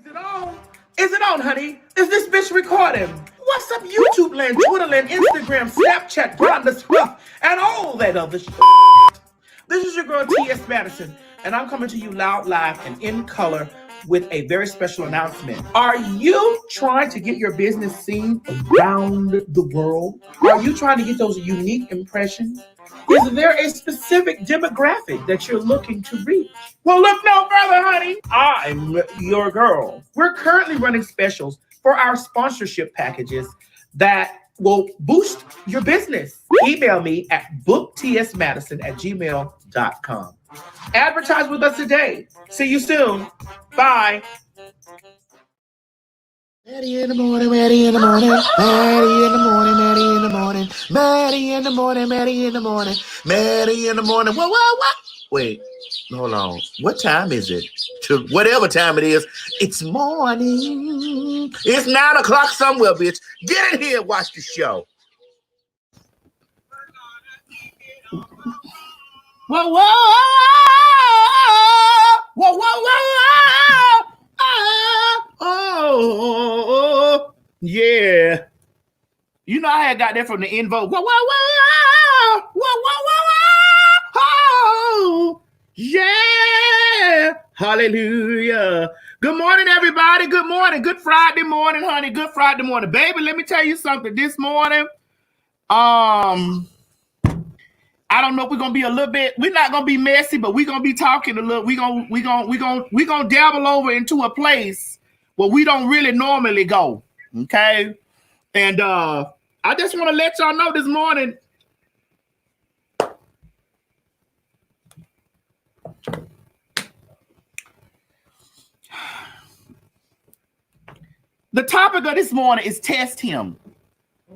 Is it on? Is it on, honey? Is this bitch recording? What's up, YouTube land, Twitter land, Instagram, Snapchat, Grindr, Swift, and all that other shit? This is your girl, T.S. Madison, and I'm coming to you loud, live, and in color with a very special announcement. Are you trying to get your business seen around the world? Are you trying to get those unique impressions? Is there a specific demographic that you're looking to reach? Well, look no further, honey. I'm your girl. We're currently running specials for our sponsorship packages that will boost your business. Email me at booktsmadison@gmail.com. Advertise with us today. See you soon. Bye. Maddie in the morning, Maddie in the morning, Maddie in the morning, Maddie in the morning, Maddie in the morning, Maddie in the morning, Maddie in the morning. What? Wait, hold on. What time is it? Whatever time it is, it's morning. It's 9 o'clock somewhere, bitch. Get in here and watch the show. Whoa, whoa, whoa, whoa, whoa, oh, yeah. You know I had got that from the Invoke. Whoa, whoa, whoa, whoa, whoa, whoa, oh, yeah. Hallelujah. Good morning, everybody. Good morning. Good Friday morning, honey. Good Friday morning. Baby, let me tell you something. This morning, I don't know if we're gonna be a little bit. We're not gonna be messy, but we're gonna be talking a little. We're gonna dabble over into a place where we don't really normally go. Okay, and I just want to let y'all know this morning. The topic of this morning is test him,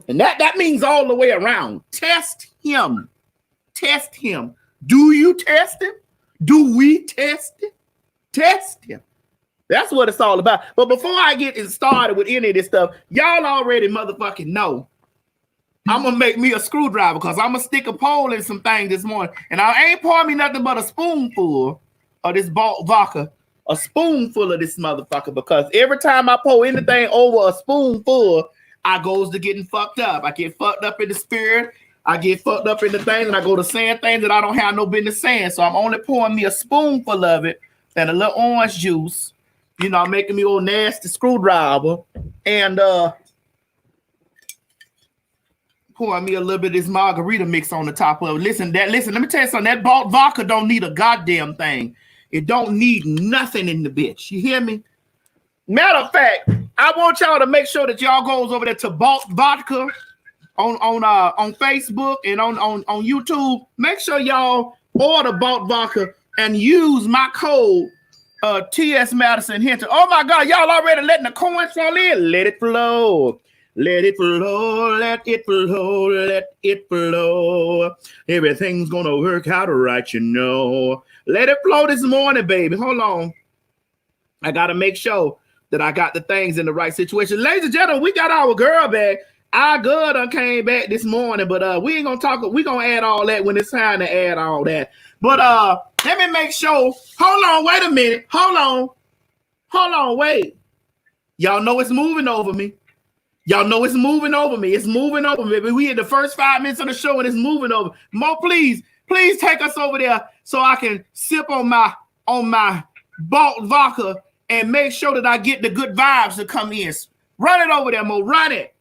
and that means all the way around. Test him. Test him. Do you test him? Do we test him? Test him. That's what it's all about. But before I get started with any of this stuff, y'all already motherfucking know I'm going to make me a screwdriver because I'm going to stick a pole in some things this morning. And I ain't pouring me nothing but a spoonful of this vodka, a spoonful of this motherfucker, because every time I pour anything over a spoonful, I goes to getting fucked up. I get fucked up in the spirit. I get fucked up in the things, and I go to saying things that I don't have no business saying. So I'm only pouring me a spoonful of it and a little orange juice. You know, I'm making me old nasty screwdriver, and pouring me a little bit of this margarita mix on the top of it. Listen, let me tell you something. That vodka don't need a goddamn thing. It don't need nothing in the bitch. You hear me? Matter of fact, I want y'all to make sure that y'all goes over there to Balt Vodka on Facebook and on YouTube. Make sure y'all order Balt Vodka and use my code TS Madison Hinton. Oh my God, y'all already letting the coins fall in. Let it flow. Let it flow. Let it flow. Let it flow. Everything's gonna work out right, you know. Let it flow this morning, baby. Hold on. I gotta make sure that I got the things in the right situation. Ladies and gentlemen, we got our girl back. Our girl done came back this morning, but we ain't gonna talk. We gonna add all that when it's time to add all that. But let me make sure. Hold on, wait a minute. Hold on, wait. Y'all know it's moving over me. Y'all know it's moving over me. It's moving over me. We in the first 5 minutes of the show and it's moving over. Mo, please take us over there so I can sip on my Balt vodka and make sure that I get the good vibes to come in. Run it over there, Mo. Run it.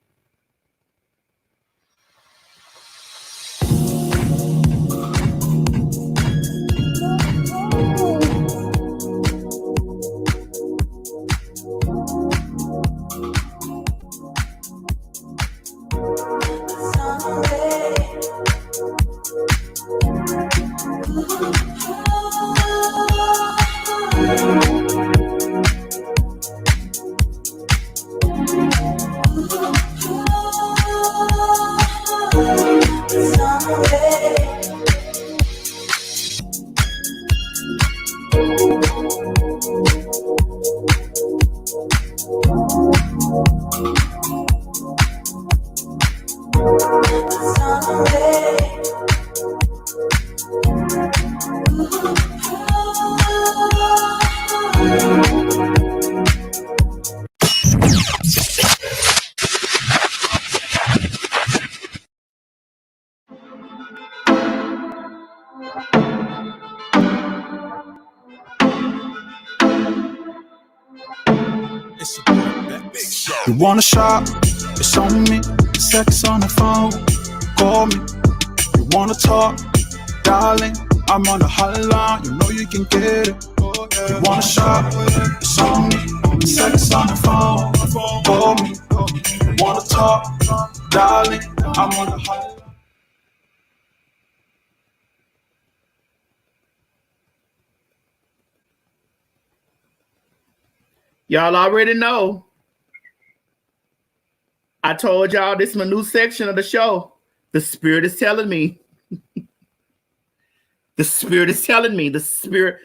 You wanna shop? It's on me. Sex on the phone. Call me. You wanna talk? Darling, I'm on the hotline. You know you can get it. You wanna shop? It's on me. Sex on the phone. Call me. You wanna talk? Darling, I'm on the hotline. Y'all already know. I told y'all this is my new section of the show. The spirit is telling me. The spirit is telling me. The spirit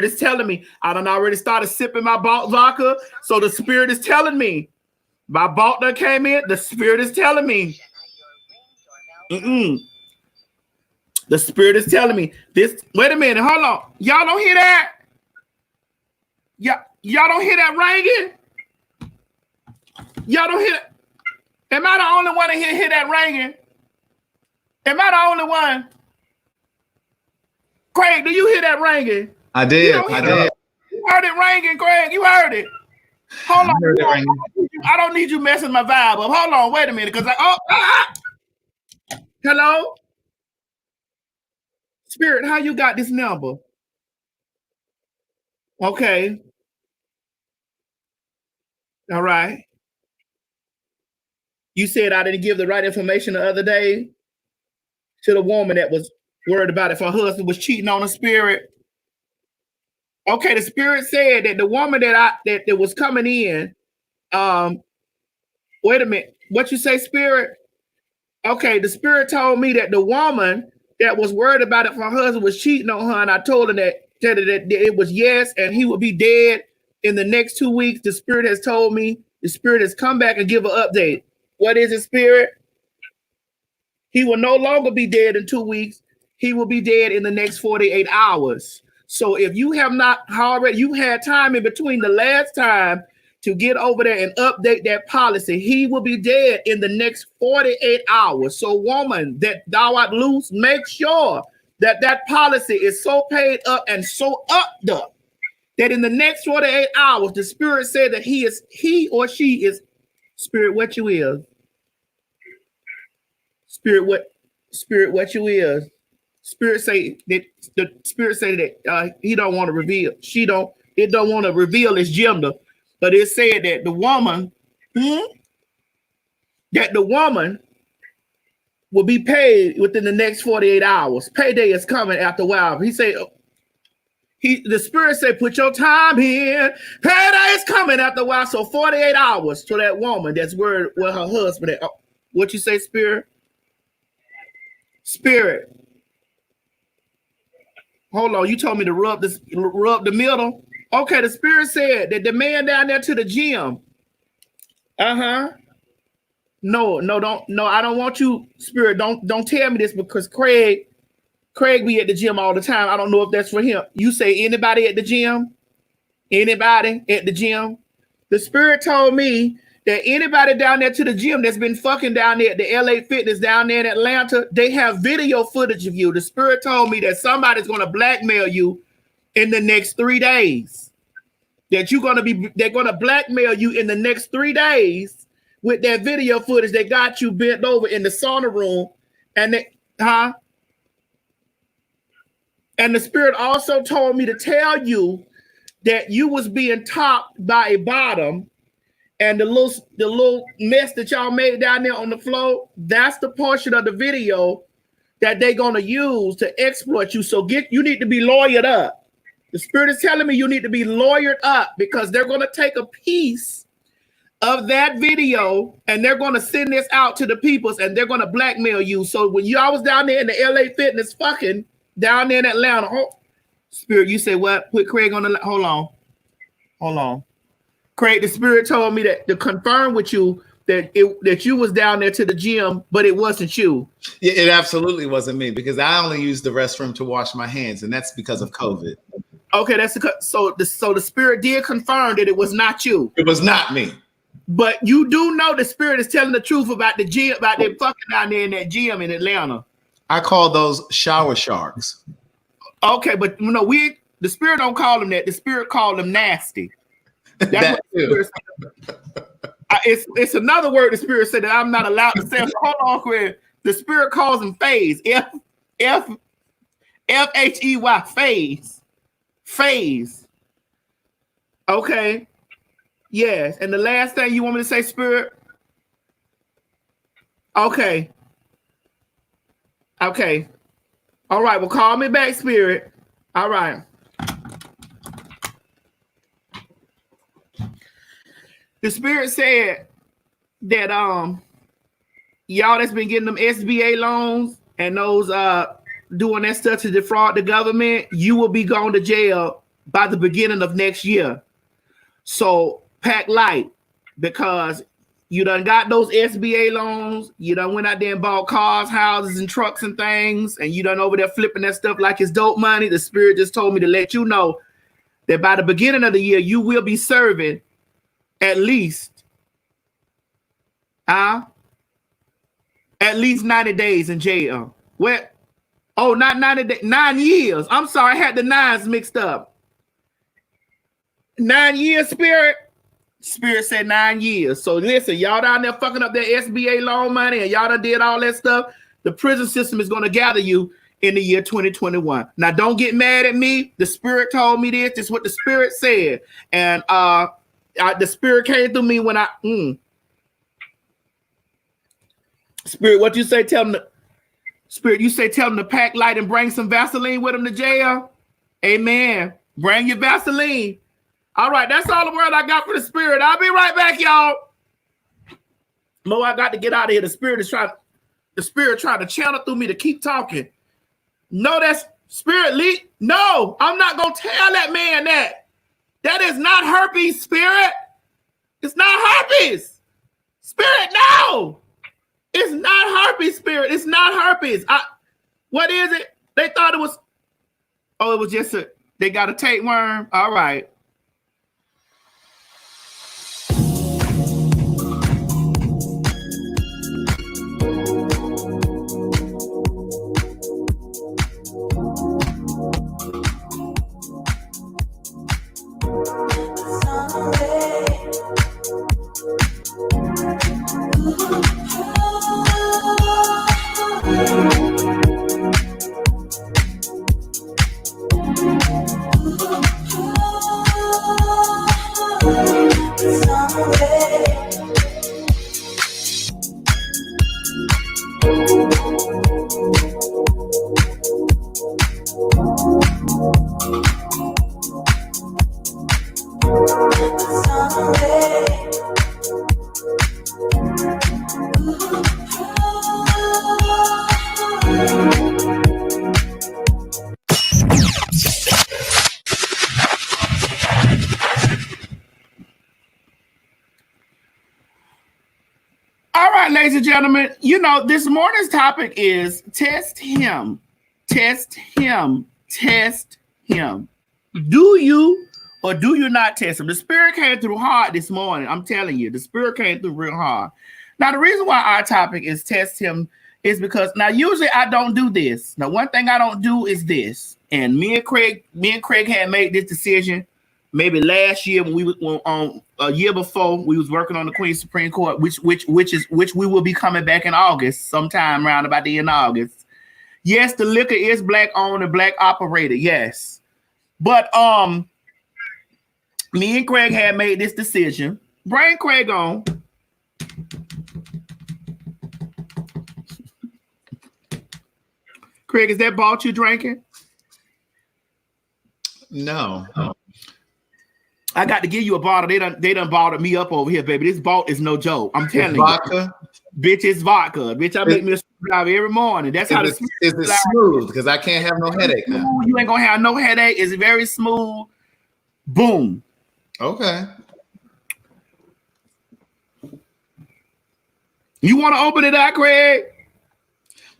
is telling me. I done already started sipping my vodka, so the spirit is telling me. My balt that came in, the spirit is telling me. The spirit is telling me. This. Wait a minute, hold on. Y'all don't hear that? Y'all don't hear that ringing? Y'all don't hear that? Am I the only one in here hear that ringing? Am I the only one? Craig, do you hear that ringing? I did. I did. You heard it ringing, Craig. You heard it. Hold on. I don't need you messing my vibe up. Hold on. Wait a minute. Because hello? Spirit, how you got this number? Okay. All right. You said I didn't give the right information the other day to the woman that was worried about if her husband was cheating on her, Spirit. Okay, the spirit said that the woman that was coming in, wait a minute, what you say, Spirit? Okay, the spirit told me that the woman that was worried about if her husband was cheating on her, and I told her that it was yes, and he would be dead in the next 2 weeks. The spirit has told me, the spirit has come back and give an update. What is it, Spirit? He will no longer be dead in 2 weeks. He will be dead in the next 48 hours. So if you have not already, you had time in between the last time to get over there and update that policy. He will be dead in the next 48 hours. So woman, that thou art loose, make sure that that policy is so paid up and so upped up that in the next 48 hours, the spirit said that he or she is, Spirit, what you is. Spirit, what you is. Spirit say that the spirit say that he don't want to reveal. It don't want to reveal his gender, but it said that the woman, will be paid within the next 48 hours. Payday is coming after a while. He said, the spirit said, put your time in. Payday is coming after a while. So 48 hours to that woman that's worried with her husband. What you say, Spirit? Spirit. Hold on, you told me to rub the middle. Okay, the spirit said that the man down there to the gym. No, I don't want you, Spirit. Don't tell me this because Craig be at the gym all the time. I don't know if that's for him. You say anybody at the gym? Anybody at the gym? The spirit told me that anybody down there to the gym that's been fucking down there at the LA Fitness down there in Atlanta, they have video footage of you. The spirit told me that somebody's going to blackmail you in the next 3 days. They're going to blackmail you in the next 3 days with that video footage that got you bent over in the sauna room. And the spirit also told me to tell you that you was being topped by a bottom. And the little mess that y'all made down there on the floor, that's the portion of the video that they're gonna use to exploit you. So you need to be lawyered up. The spirit is telling me you need to be lawyered up because they're gonna take a piece of that video and they're gonna send this out to the peoples and they're gonna blackmail you. So when y'all was down there in the LA Fitness fucking down there in Atlanta, Spirit, you say what? Put Craig on the hold on. Craig, the spirit told me that to confirm with you that you was down there to the gym, but it wasn't you. Yeah, it absolutely wasn't me because I only used the restroom to wash my hands, and that's because of COVID. Okay, so the spirit did confirm that it was not you. It was not me. But you do know the spirit is telling the truth about the gym, about them fucking down there in that gym in Atlanta. I call those shower sharks. Okay, but the spirit don't call them that. The spirit called them nasty. That's That what the too. Spirit said. It's another word the Spirit said that I'm not allowed to say. So hold on, quick. The Spirit calls him phase. F-H-E-Y, phase. Phase. Okay. Yes. And the last thing you want me to say, Spirit? Okay. Okay. All right. Well, call me back, Spirit. All right. The Spirit said that y'all that's been getting them SBA loans and those doing that stuff to defraud the government, you will be going to jail by the beginning of next year. So pack light, because you done got those SBA loans, you done went out there and bought cars, houses, and trucks and things, and you done over there flipping that stuff like it's dope money. The Spirit just told me to let you know that by the beginning of the year, you will be serving at least 90 days in jail. Well, oh, not 90 days, 9 years. I'm sorry, I had the nines mixed up. 9 years, Spirit. Spirit said 9 years. So listen, y'all down there fucking up that SBA loan money and y'all done did all that stuff. The prison system is going to gather you in the year 2021. Now, don't get mad at me. The Spirit told me this. This is what the Spirit said. And the Spirit came through me when Spirit, what you say? Tell them Spirit, you say tell them to pack light and bring some Vaseline with them to jail. Amen. Bring your Vaseline. All right, that's all the word I got for the Spirit. I'll be right back, y'all. Mo, I got to get out of here. The Spirit trying to channel through me to keep talking. No, that's Spirit leak. No, I'm not gonna tell that man that. That is not herpes, Spirit. It's not herpes. Spirit, no. It's not herpes, Spirit. It's not herpes. What is it? They thought it was. Oh, it was just they got a tapeworm. All right. Ladies and gentlemen, you know, this morning's topic is test him. Test him. Test him. Do you or do you not test him? The Spirit came through hard this morning. I'm telling you, the Spirit came through real hard. Now, the reason why our topic is test him is because now usually I don't do this. Now, one thing I don't do is this. And me and Craig had made this decision maybe last year when we were on a year before we was working on the Queen's Supreme Court, which we will be coming back in August, sometime around about the end of August. Yes, the liquor is black owned and black operated, yes. But me and Craig had made this decision. Bring Craig on. Craig, is that balt you drinking? No. I got to give you a bottle. They done bottled me up over here, baby. This balt is no joke. I'm telling you. Vodka? Bitch, it's vodka. Bitch, I make me a screwdriver every morning. That's how is it smooth? Because I can't have no headache now. You ain't gonna have no headache. It's very smooth. Boom. Okay. You want to open it out, Craig?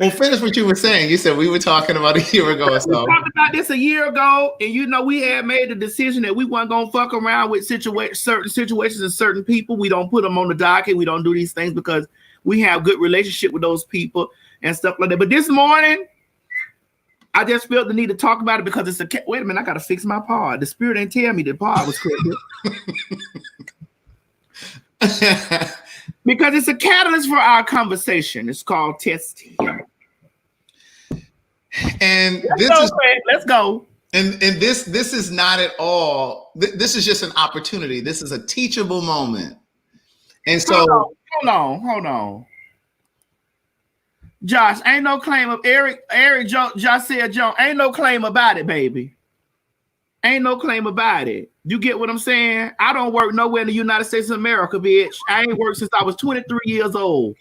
Well, finish what you were saying. You said we were talking about a year ago or so. We talked about this a year ago, and you know we had made the decision that we weren't gonna fuck around with certain situations and certain people. We don't put them on the docket. We don't do these things because we have good relationship with those people and stuff like that. But this morning, I just felt the need to talk about it because it's a wait a minute, I gotta fix my pod. The spirit ain't tell me the pod was crooked. Because it's a catalyst for our conversation. It's called Test Him. And let's go. And this is not at all. This is just an opportunity. This is a teachable moment. And so hold on. Josh, ain't no claim of Eric Josh said, Joe, ain't no claim about it, baby. Ain't no claim about it. You get what I'm saying? I don't work nowhere in the United States of America, bitch. I ain't worked since I was 23 years old.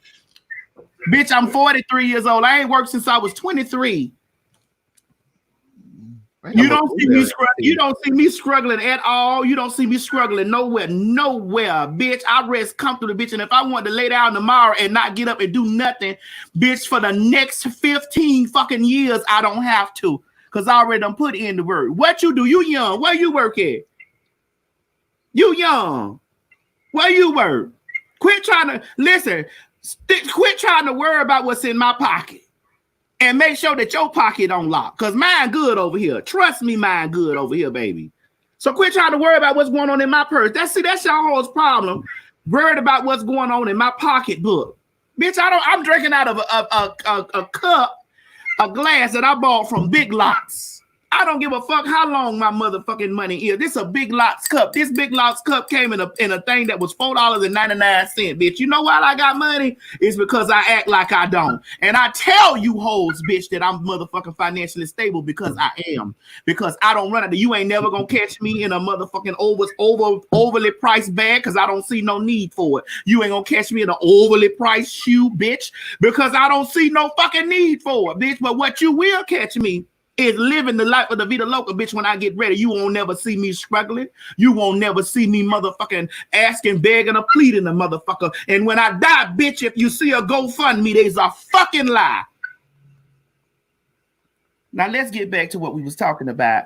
Bitch, I'm 43 years old. I ain't worked since I was 23. You don't see me struggling. You don't see me struggling at all. You don't see me struggling nowhere, bitch. I rest comfortably, bitch. And if I want to lay down tomorrow and not get up and do nothing, bitch, for the next 15 fucking years, I don't have to, because I already done put in the work. What you do? You young? Where you work at? You young? Where you work? Quit trying to listen. Quit trying to worry about what's in my pocket. And make sure that your pocket don't lock. Because mine good over here. Trust me, mine good over here, baby. So quit trying to worry about what's going on in my purse. That's y'all whole problem. Worried about what's going on in my pocketbook. Bitch, I'm drinking out of a cup, a glass that I bought from Big Lots. I don't give a fuck how long my motherfucking money is. This is a Big Lots cup. This Big Lots cup came in a thing that was $4.99, bitch. You know why I got money? It's because I act like I don't. And I tell you hoes, bitch, that I'm motherfucking financially stable because I am. Because I don't run it. You ain't never gonna catch me in a motherfucking overly priced bag because I don't see no need for it. You ain't gonna catch me in an overly priced shoe, bitch, because I don't see no fucking need for it, bitch. But what you will catch me is living the life of the Vida Loca, bitch. When I get ready, you won't never see me struggling. You won't never see me motherfucking asking, begging, or pleading the motherfucker. And when I die, bitch, if you see a GoFundMe, there's a fucking lie. Now let's get back to what we was talking about.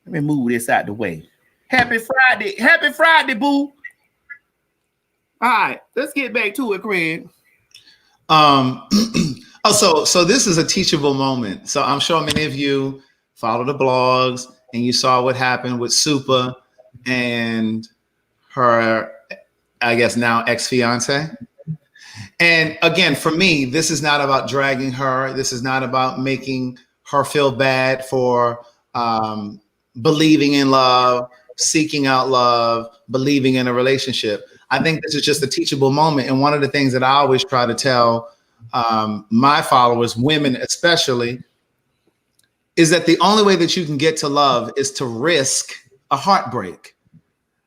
Let me move this out the way. Happy Friday. Happy Friday, boo. All right, let's get back to it, Craig. So this is a teachable moment. So I'm sure many of you follow the blogs and you saw what happened with Supa and her, I guess now ex-fiance. And again, for me, this is not about dragging her. This is not about making her feel bad for believing in love, seeking out love, believing in a relationship. I think this is just a teachable moment. And one of the things that I always try to tell my followers, women especially, is that the only way that you can get to love is to risk a heartbreak.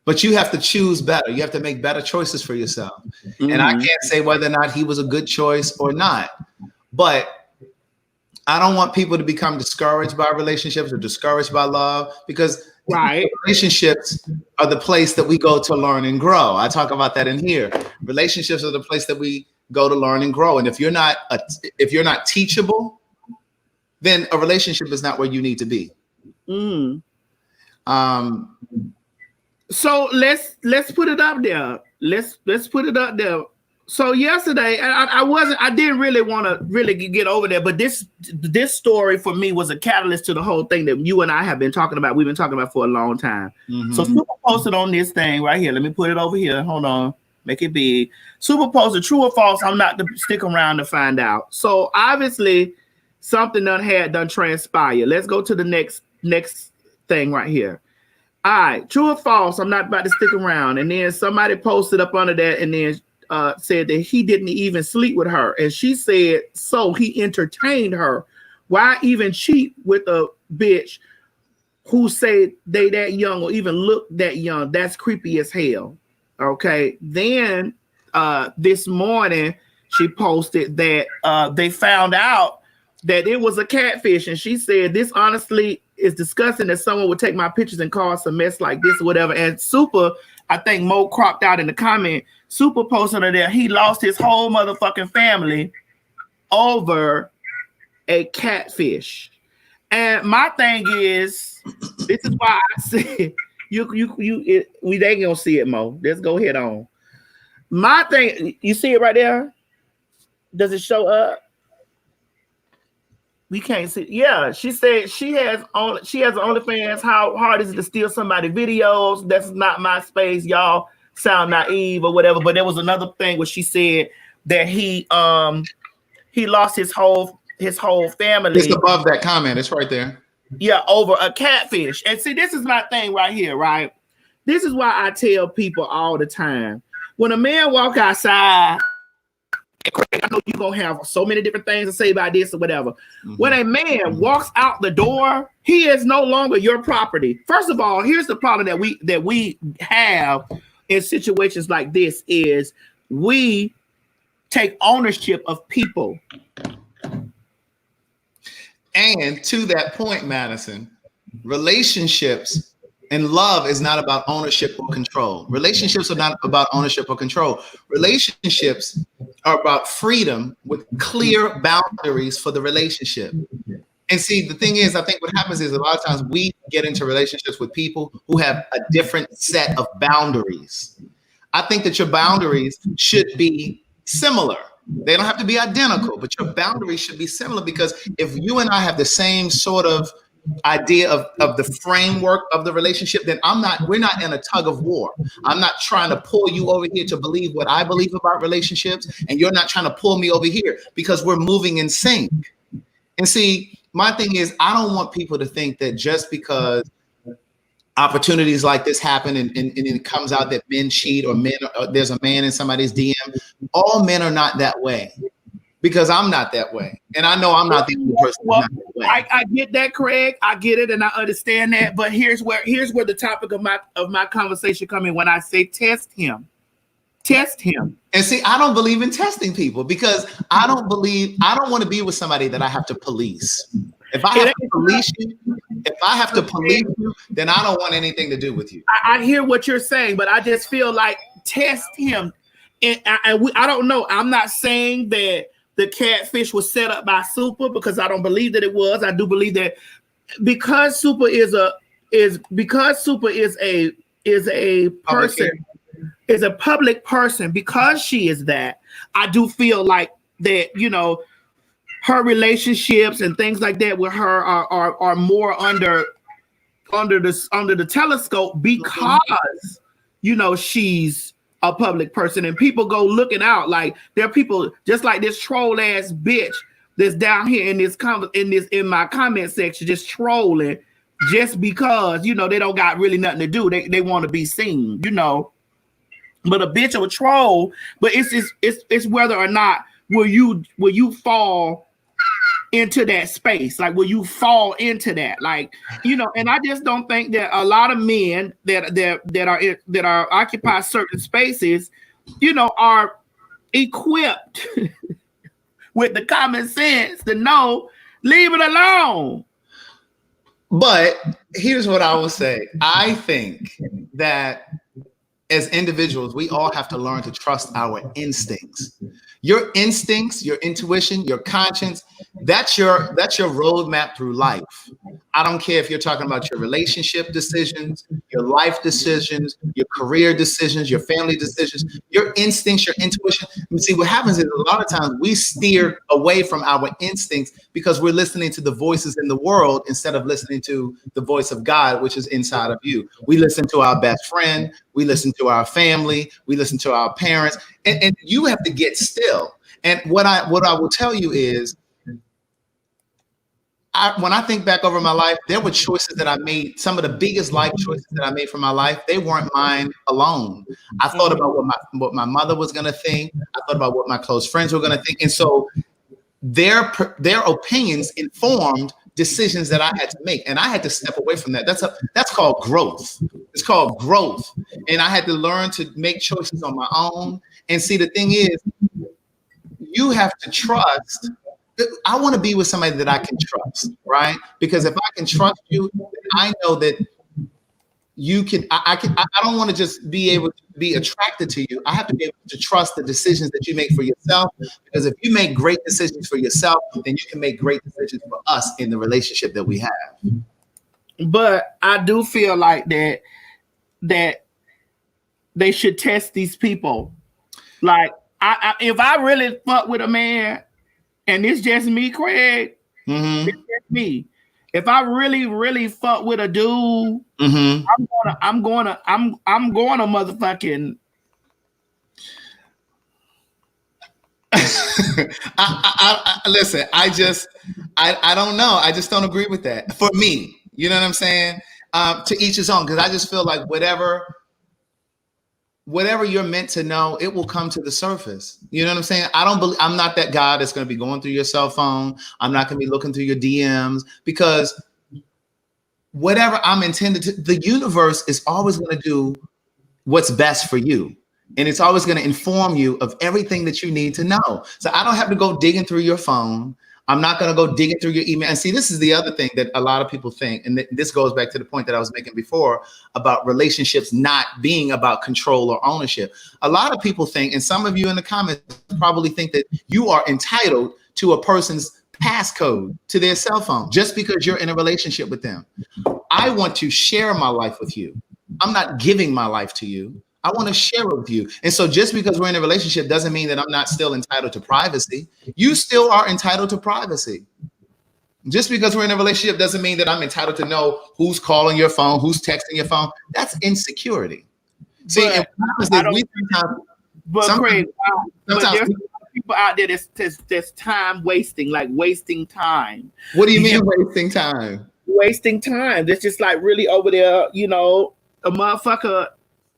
But you have to choose better. You have to make better choices for yourself. Mm-hmm. And I can't say whether or not he was a good choice or not. But I don't want people to become discouraged by relationships or discouraged by love, because relationships are the place that we go to learn and grow. I talk about that in here. Relationships are the place that we go to learn and grow. And if you're not teachable, then a relationship is not where you need to be. Mm. So let's put it up there. Let's put it up there. So yesterday, I didn't really want to really get over there, but this story for me was a catalyst to the whole thing that you and I have been talking about. We've been talking about for a long time. Mm-hmm. So Supa posted on this thing right here. Let me put it over here. Hold on. Make it big. Supa posted, true or false, I'm not to stick around to find out. So obviously something done transpired. Let's go to the next thing right here. All right, true or false, I'm not about to stick around. And then somebody posted up under that and then said that he didn't even sleep with her. And she said, so he entertained her. Why even cheat with a bitch who say they that young or even look that young? That's creepy as hell. Okay. Then this morning she posted that they found out that it was a catfish. And she said, this honestly is disgusting that someone would take my pictures and cause a mess like this or whatever. And Supa, I think Mo cropped out in the comment, Supa posted on there, he lost his whole motherfucking family over a catfish. And my thing is, this is why I said, we ain't gonna see it, Mo. Let's go head on. My thing, you see it right there? Does it show up? We can't see. Yeah, she said she has OnlyFans. How hard is it to steal somebody videos? That's not my space. Y'all sound naive or whatever. But there was another thing where she said that he lost his whole family. It's above that comment. It's right there. Yeah, over a catfish. And see, this is my thing right here, right? This is why I tell people all the time. When a man walk outside, I know you're going to have so many different things to say about this or whatever. Mm-hmm. When a man walks out the door, he is no longer your property. First of all, here's the problem that we have in situations like this is we take ownership of people. And to that point, Madison, relationships and love is not about ownership or control. Relationships are not about ownership or control. Relationships are about freedom with clear boundaries for the relationship. And see, the thing is, I think what happens is a lot of times we get into relationships with people who have a different set of boundaries. I think that your boundaries should be similar. They don't have to be identical, but your boundaries should be similar, because if you and I have the same sort of idea of the framework of the relationship, then we're not in a tug of war. I'm not trying to pull you over here to believe what I believe about relationships, and you're not trying to pull me over here, because we're moving in sync. And see, my thing is, I don't want people to think that just because opportunities like this happen and it comes out that men cheat or there's a man in somebody's DM, all men are not that way, because I'm not that way. And I know I'm not the only person. Well, I get that, Craig. I get it, and I understand that. But here's where the topic of my conversation comes in when I say test him. Test him. And see, I don't believe in testing people, because I don't want to be with somebody that I have to police. If I have to police you, then I don't want anything to do with you. I hear what you're saying, but I just feel like test him. And I don't know. I'm not saying that the catfish was set up by Super, because I don't believe that it was. I do believe that because Super is a person, is a public person, because she is that, I do feel like that, you know, her relationships and things like that with her are more under the telescope, because you know she's a public person and people go looking out. Like there are people just like this troll ass bitch that's down here in my comment section just trolling just because, you know, they don't got really nothing to do. They want to be seen, you know. But a bitch or a troll, but it's whether or not will you fall into that space, like will you fall into that, like, you know. And I just don't think that a lot of men that are occupy certain spaces, you know, are equipped with the common sense to know, leave it alone. But here's what I will say. I think that as individuals, we all have to learn to trust our instincts. Your instincts, your intuition, your conscience, that's your roadmap through life. I don't care if you're talking about your relationship decisions, your life decisions, your career decisions, your family decisions, your instincts, your intuition. You see, what happens is a lot of times we steer away from our instincts because we're listening to the voices in the world instead of listening to the voice of God, which is inside of you. We listen to our best friend, we listen to our family, we listen to our parents, and you have to get still. And what I will tell you is, when I think back over my life, there were choices that I made. Some of the biggest life choices that I made for my life, they weren't mine alone. I thought about what my mother was going to think. I thought about what my close friends were going to think. And so their opinions informed decisions that I had to make. And I had to step away from that. That's called growth. It's called growth. And I had to learn to make choices on my own. And see, the thing is, you have to trust. I want to be with somebody that I can trust, right? Because if I can trust you, I know that you can. I don't want to just be able to be attracted to you. I have to be able to trust the decisions that you make for yourself. Because if you make great decisions for yourself, then you can make great decisions for us in the relationship that we have. But I do feel like that they should test these people. Like, if I really fuck with a man, and it's just me, Craig, Mm-hmm. It's me. If I really, really fuck with a dude, Mm-hmm. I'm going to motherfucking. Listen, I don't know. I just don't agree with that. For me, you know what I'm saying? To each his own, because I just feel like whatever you're meant to know, it will come to the surface. You know what I'm saying? I'm not that guy that's going to be going through your cell phone. I'm not going to be looking through your DMs, because whatever I'm intended to, the universe is always going to do what's best for you. And it's always going to inform you of everything that you need to know. So I don't have to go digging through your phone. I'm not going to go digging through your email. And see, this is the other thing that a lot of people think. And this goes back to the point that I was making before about relationships not being about control or ownership. A lot of people think, and some of you in the comments probably think, that you are entitled to a person's passcode to their cell phone just because you're in a relationship with them. I want to share my life with you. I'm not giving my life to you. I want to share it with you. And so just because we're in a relationship doesn't mean that I'm not still entitled to privacy. You still are entitled to privacy. Just because we're in a relationship doesn't mean that I'm entitled to know who's calling your phone, who's texting your phone. That's insecurity. See, But Craig, but there's people out there that's time wasting, like wasting time. What do you mean wasting time? Wasting time. That's just like really over there, you know, a motherfucker.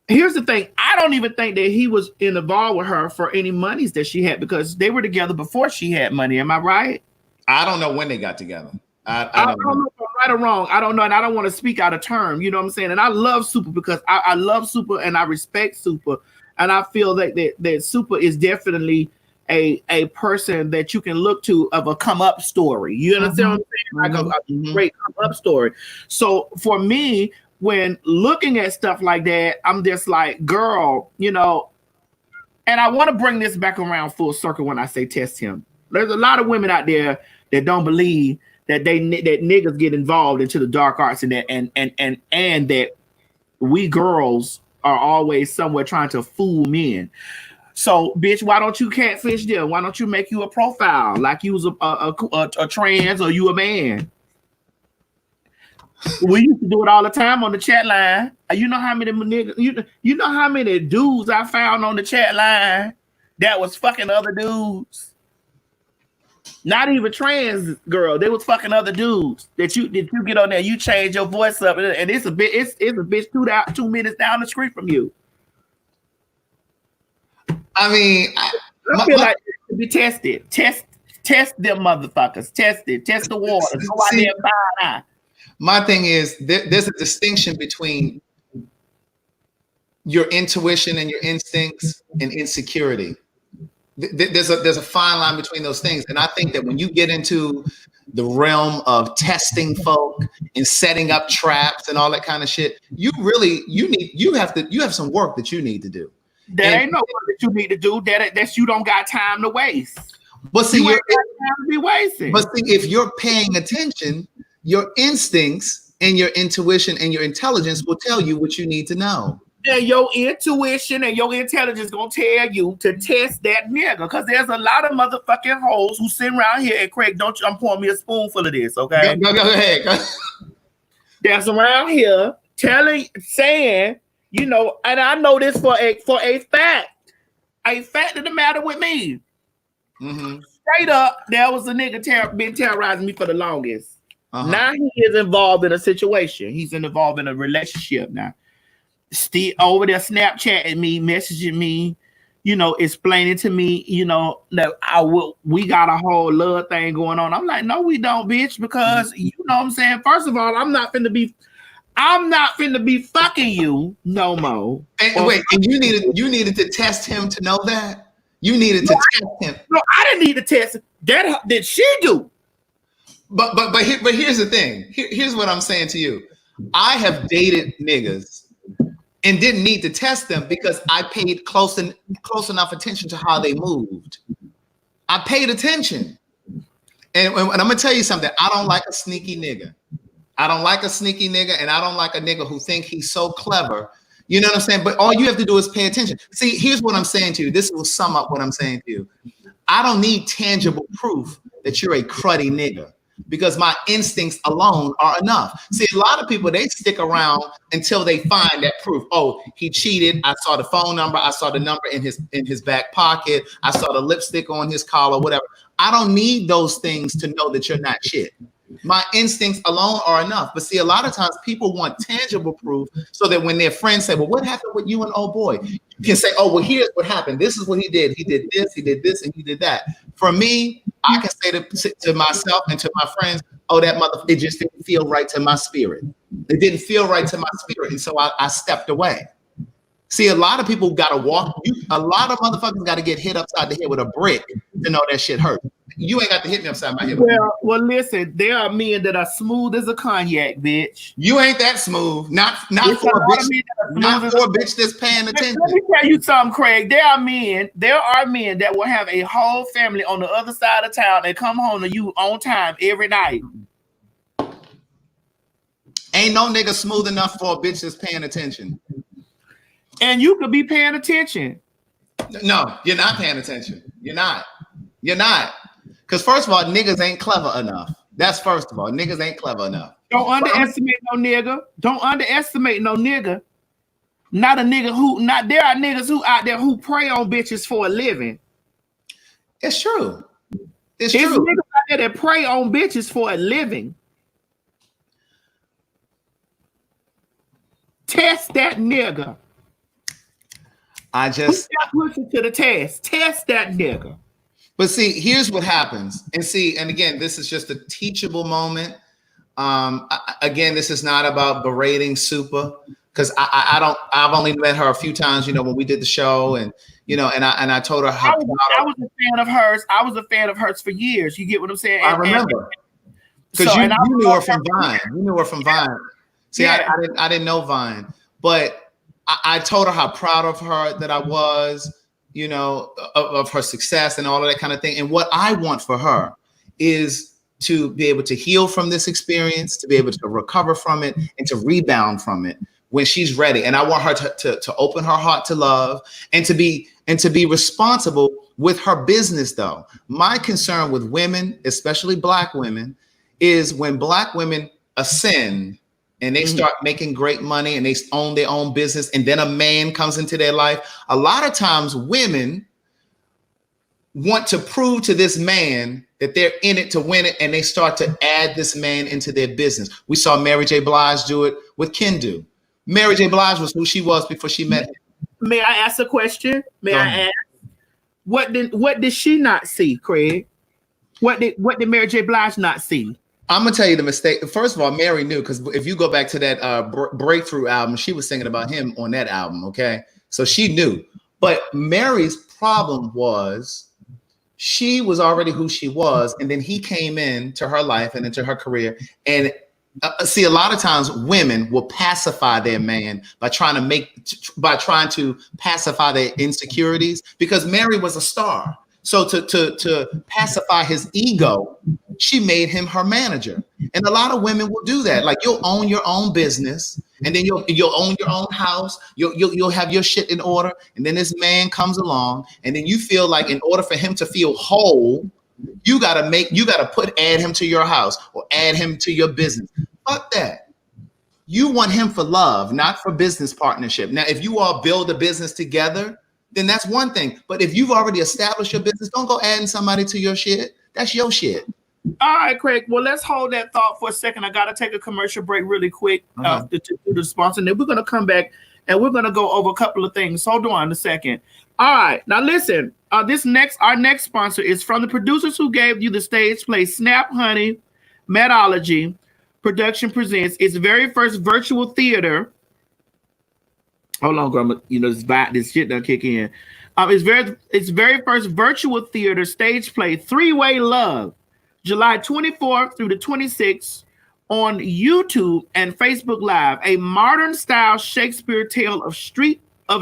Here's the thing. I don't even think that he was involved with her for any monies that she had, because they were together before she had money. Am I right? I don't know when they got together. I don't know if I'm right or wrong. I don't know. And I don't want to speak out of term. You know what I'm saying? And I love Super because I love Super and I respect Super. And I feel that Super is definitely a person that you can look to of a come up story. You understand what I'm saying? Like a great come up story. So for me, when looking at stuff like that, I'm just like, girl, you know, and I want to bring this back around full circle when I say test him. There's a lot of women out there that don't believe that that niggas get involved into the dark arts and that we girls are always somewhere trying to fool men. So, bitch, why don't you catfish them? Why don't you make you a profile like you was a trans or you a man? We used to do it all the time on the chat line. You know how many niggas, you know how many dudes I found on the chat line that was fucking other dudes. Not even trans girl. They was fucking other dudes that you get on there. You change your voice up, and it's a bitch 2 minutes down the street from you. I mean, I feel like it should be tested. Test them motherfuckers. Test it. Test the water. Go out there and find out. My thing is there's a distinction between your intuition and your instincts and insecurity. There's a fine line between those things. And I think that when you get into the realm of testing folk and setting up traps and all that kind of shit, you have some work that you need to do. Ain't no work that you need to do that you don't got time to waste. But see, you ain't got time to be wasting. But see, if you're paying attention, your instincts and your intuition and your intelligence will tell you what you need to know. And your intuition and your intelligence gonna tell you to test that nigga, because there's a lot of motherfucking hoes who sit around here. And Craig, I'm pouring me a spoonful of this, okay? Go ahead. That's around here saying, you know, and I know this for a fact of the matter with me. Mm-hmm. Straight up, there was a nigga been terrorizing me for the longest. Uh-huh. Now he is involved in a situation. He's involved in a relationship now. Still over there Snapchatting me, messaging me, you know, explaining to me, you know, that we got a whole love thing going on. I'm like, no, we don't, bitch, because you know what I'm saying? First of all, I'm not finna be fucking you no more. And wait, and you needed to test him to know that? You needed to test him. No, I didn't need to test him. That did she do? But here's the thing. Here's what I'm saying to you. I have dated niggas and didn't need to test them because I paid close enough attention to how they moved. I paid attention. And I'm gonna tell you something. I don't like a sneaky nigga. I don't like a sneaky nigga, and I don't like a nigga who think he's so clever. You know what I'm saying? But all you have to do is pay attention. See, here's what I'm saying to you. This will sum up what I'm saying to you. I don't need tangible proof that you're a cruddy nigga. because my instincts alone are enough. See, a lot of people, they stick around until they find that proof. Oh, he cheated. I saw the phone number. I saw the number in his back pocket. I saw the lipstick on his collar, whatever. I don't need those things to know that you're not shit. My instincts alone are enough. But see, a lot of times people want tangible proof so that when their friends say, well, what happened with you and old boy? You can say, oh, well, here's what happened. This is what he did. He did this, and he did that. For me, I can say to myself and to my friends, oh, that motherfucker, it just didn't feel right to my spirit. It didn't feel right to my spirit. And so I stepped away. See, a lot of people got to walk. A lot of motherfuckers got to get hit upside the head with a brick to know that shit hurt. You ain't got to hit me upside my head. Well, listen, there are men that are smooth as a cognac, bitch. You ain't that smooth. Not for a bitch that's paying attention. Let me tell you something, Craig. There are men that will have a whole family on the other side of town and come home to you on time every night. Ain't no nigga smooth enough for a bitch that's paying attention. And you could be paying attention. No, you're not paying attention. You're not. Because first of all, niggas ain't clever enough. That's first of all. Niggas ain't clever enough. Don't underestimate no nigga. Don't underestimate no nigga. Not a nigga who there are niggas who out there who prey on bitches for a living. It's true. It's There's true. niggas out there that prey on bitches for a living. Test that nigga. I just push it to the test. Test that nigga. But see, here's what happens. And again, this is just a teachable moment. Again, this is not about berating Super, because I've only met her a few times, when we did the show, and I told her how I was a fan of hers. I was a fan of hers for years. You get what I'm saying? I remember. Because you knew her from Vine. You knew her from Vine. See, yeah. I didn't know Vine, but I told her how proud of her that I was, of her success and all of that kind of thing. And what I want for her is to be able to heal from this experience, to be able to recover from it, and to rebound from it when she's ready. And I want her to open her heart to love and to be responsible with her business, though. My concern with women, especially Black women, is when Black women ascend and they start making great money and they own their own business, and then a man comes into their life. A lot of times women want to prove to this man that they're in it to win it, and they start to add this man into their business. We saw Mary J. Blige do it with Kendu. Mary J. Blige was who she was before she met him. May I ask a question? May I ask? What did she not see, Craig? What did Mary J. Blige not see? I'm gonna tell you the mistake. First of all, Mary knew, because if you go back to that Breakthrough album, she was singing about him on that album. Okay, so she knew. But Mary's problem was she was already who she was, and then he came into her life and into her career. And see, a lot of times women will pacify their man by trying to pacify their insecurities, because Mary was a star. So to pacify his ego, she made him her manager. And a lot of women will do that. Like, you'll own your own business, and then you'll own your own house. You'll have your shit in order. And then this man comes along, and then you feel like in order for him to feel whole, you gotta add him to your house or add him to your business. Fuck that. You want him for love, not for business partnership. Now, if you all build a business together, then that's one thing. But if you've already established your business, don't go adding somebody to your shit. That's your shit. All right, Craig. Well, let's hold that thought for a second. I got to take a commercial break really quick to do the sponsor. And then we're going to come back and we're going to go over a couple of things. Hold on a second. All right. Now, listen, our next sponsor is from the producers who gave you the stage play, Snap Honey Metology Production presents its very first virtual theater. Hold on, Grandma. This shit done kick in. Its very first virtual theater stage play, Three-Way Love, July 24th through the 26th on YouTube and Facebook Live. A modern-style Shakespeare tale of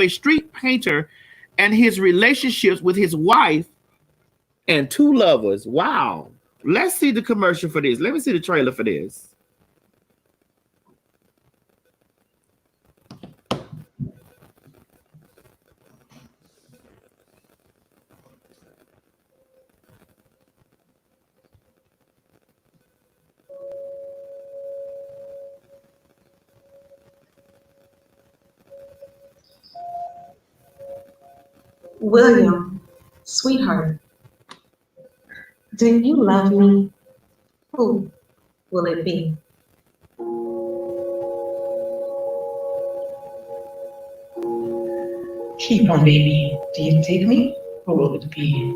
a street painter and his relationships with his wife and two lovers. Wow. Let's see the commercial for this. Let me see the trailer for this. William, sweetheart, do you love me? Who will it be? Keep on, baby. Do you dig me? Who will it be?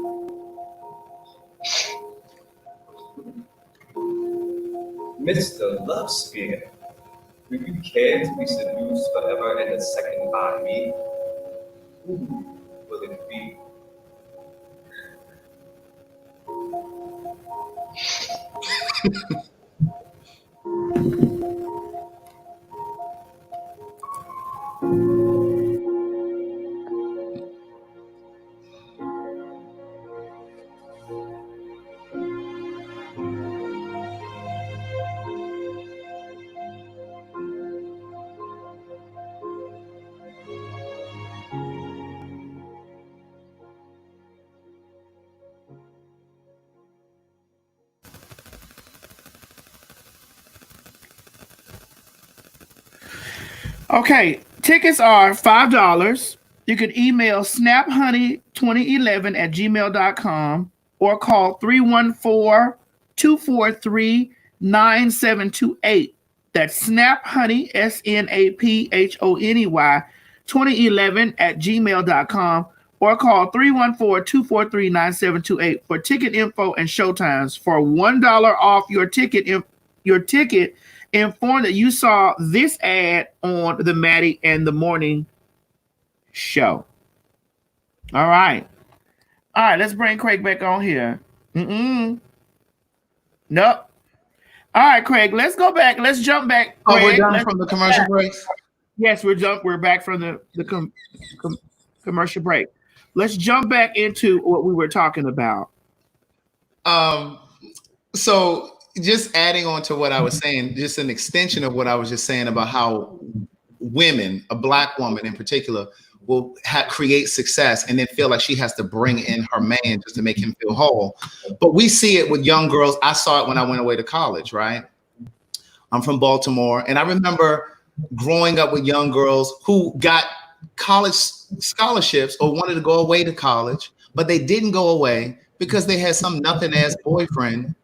Mr. Love Spear, would you care to be seduced forever and a second by me? Who will it be? Okay, tickets are $5. You can email snaphoney2011@gmail.com or call 314-243-9728. That's snaphoney, SNAPHONEY, 2011@gmail.com or call 314-243-9728 for ticket info and showtimes. For $1 off your ticket, inform that you saw this ad on the Maddie and the Morning Show. All right, let's bring Craig back on here. Nope. All right, Craig, let's go back. Let's jump back. Craig. Oh, we're done from the commercial breaks? Yes, we're back from the commercial break. Let's jump back into what we were talking about. So just adding on to what I was saying, just an extension of what I was just saying about how women, a Black woman in particular, will create success and then feel like she has to bring in her man just to make him feel whole. But we see it with young girls. I saw it when I went away to college, right? I'm from Baltimore. And I remember growing up with young girls who got college scholarships or wanted to go away to college, but they didn't go away because they had some nothing-ass boyfriend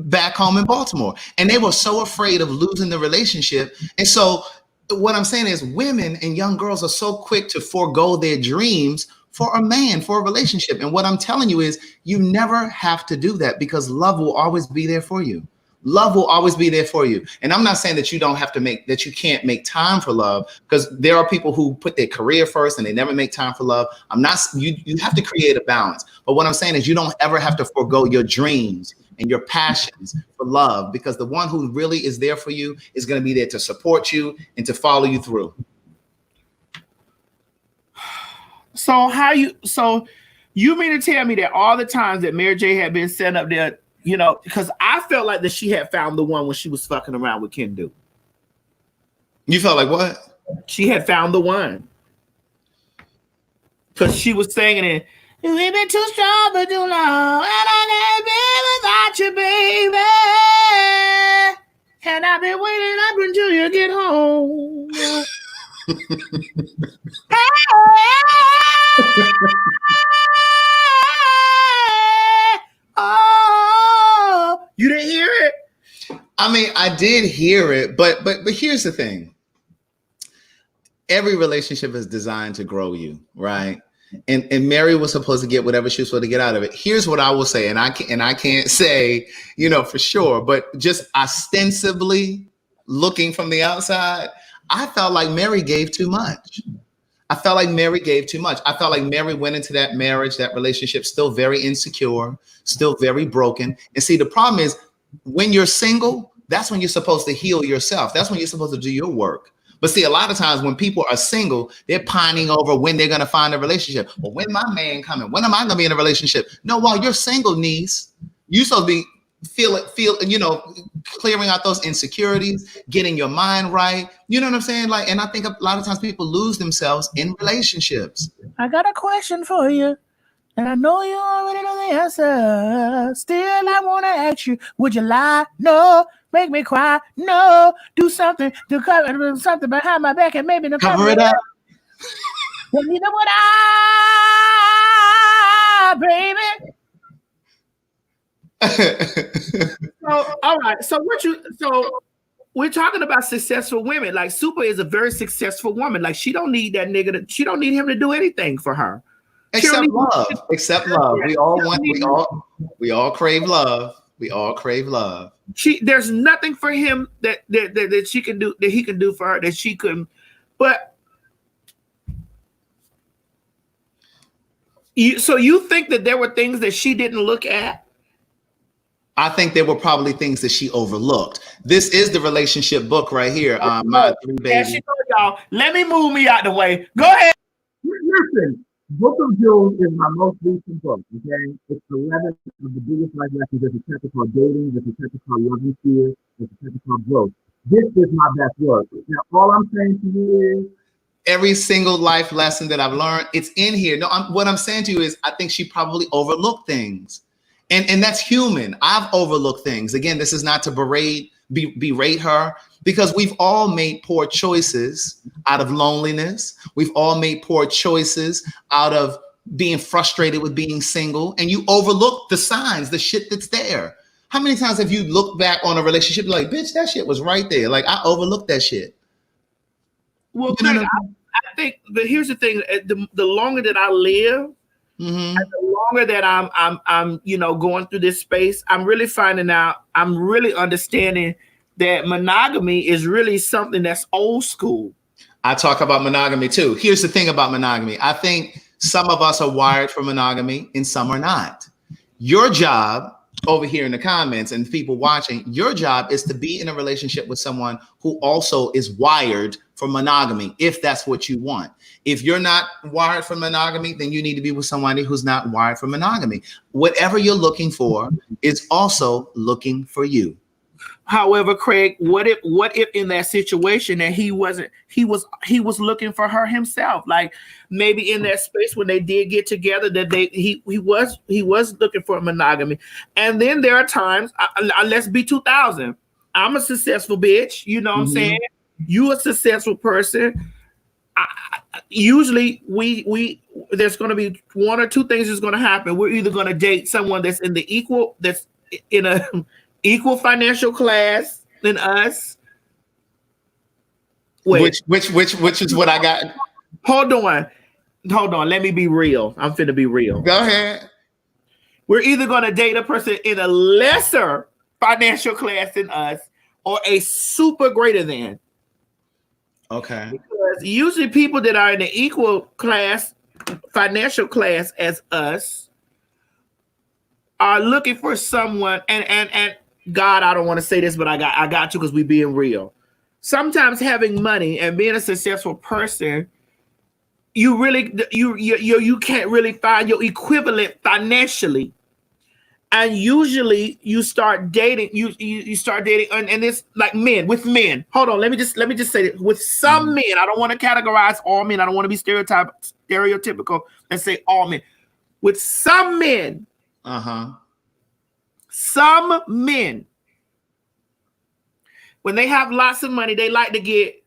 back home in Baltimore. And they were so afraid of losing the relationship. And so what I'm saying is women and young girls are so quick to forego their dreams for a man, for a relationship. And what I'm telling you is you never have to do that because love will always be there for you. Love will always be there for you. And I'm not saying that you don't have to that you can't make time for love, because there are people who put their career first and they never make time for love. You have to create a balance. But what I'm saying is you don't ever have to forego your dreams and your passions for love, because the one who really is there for you is going to be there to support you and to follow you through. So you mean to tell me that all the times that Mary J had been set up there, you know, because I felt like that she had found the one when she was fucking around with Kendu. You felt like what? She had found the one. Because she was singing it. We've been too strong for too long, and I can't be without you, baby. And I've been waiting up until you get home. Oh, you didn't hear it? I mean, I did hear it, but here's the thing. Every relationship is designed to grow you, right? And Mary was supposed to get whatever she was supposed to get out of it. Here's what I will say, and I can't say, you know, for sure, but just ostensibly looking from the outside, I felt like Mary gave too much. I felt like Mary went into that marriage, that relationship, still very insecure, still very broken. And see, the problem is when you're single, that's when you're supposed to heal yourself. That's when you're supposed to do your work. But see, a lot of times when people are single, they're pining over when they're going to find a relationship. Well, when my man coming? When am I going to be in a relationship? No, while you're single, niece, you're supposed to be clearing out those insecurities, getting your mind right. You know what I'm saying? Like, and I think a lot of times people lose themselves in relationships. I got a question for you, and I know you already know the answer. Still, I want to ask you, would you lie? No. Make me cry? No. Do something to cover something behind my back and maybe to cover it up. Tell me what baby. So, all right. So we're talking about successful women. Like Super is a very successful woman. Like she don't need that nigga. She don't need him to do anything for her. Except love. Except love. We all crave love. We all crave love. There's nothing for him that she can do, that he can do for her, that she couldn't. But so you think that there were things that she didn't look at? I think there were probably things that she overlooked. This is the relationship book right here. My Three Babies. Y'all, let me move me out the way. Go ahead. Listen, Book of Jules is my most recent book. Okay, it's 11 of the biggest life lessons. There's a chapter called dating. There's a chapter called love and fear. There's a chapter called growth. This is my best work. Now, all I'm saying to you is, every single life lesson that I've learned, it's in here. No, what I'm saying to you is, I think she probably overlooked things. And that's human. I've overlooked things. Again, this is not to berate her, because we've all made poor choices out of loneliness. We've all made poor choices out of being frustrated with being single. And you overlook the signs, the shit that's there. How many times have you looked back on a relationship like, bitch, that shit was right there. Like, I overlooked that shit. Well, Greg, I think, but here's the thing: the longer that I live, and the longer that I'm going through this space, I'm really finding out, I'm really understanding that monogamy is really something that's old school. I talk about monogamy too. Here's the thing about monogamy. I think some of us are wired for monogamy and some are not. Your job over here in the comments and people watching, your job is to be in a relationship with someone who also is wired for monogamy, if that's what you want. If you're not wired for monogamy, then you need to be with somebody who's not wired for monogamy. Whatever you're looking for is also looking for you. However, Craig, what if in that situation that he was looking for her himself? Like maybe in that space when they did get together, that he was looking for monogamy. And then there are times, let's be 2000. I'm a successful bitch. You know what I'm saying? You a successful person. Usually there's going to be one or two things that's going to happen. We're either going to date someone that's in a equal financial class than us. Wait. Which is what I got. Hold on. Let me be real. I'm finna be real. Go ahead. We're either going to date a person in a lesser financial class than us or a super greater than. Okay. Because usually people that are in the equal class, financial class as us, are looking for someone, and God, I don't want to say this, but I got to, because we being real. Sometimes having money and being a successful person, you can't really find your equivalent financially. And usually you start dating, you start dating, and it's like with men. Hold on, let me just say it. With some men, I don't want to categorize all men. I don't want to be stereotypical and say all men. With some men, some men, when they have lots of money, they like to get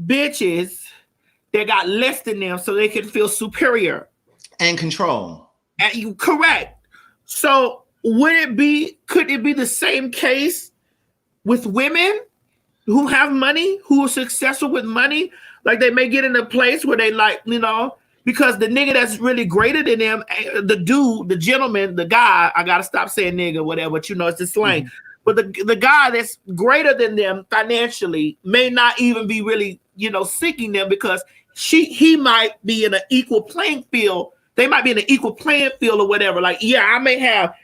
bitches that got less than them so they can feel superior and control. And you correct. So could it be the same case with women who have money, who are successful with money? Like they may get in a place where they because the nigga that's really greater than them, the dude, the gentleman, the guy, I gotta stop saying nigga, whatever, but it's the slang. But the guy that's greater than them financially may not even be really, seeking them, because he might be in an equal playing field. They might be in an equal playing field or whatever. Like, yeah, I may have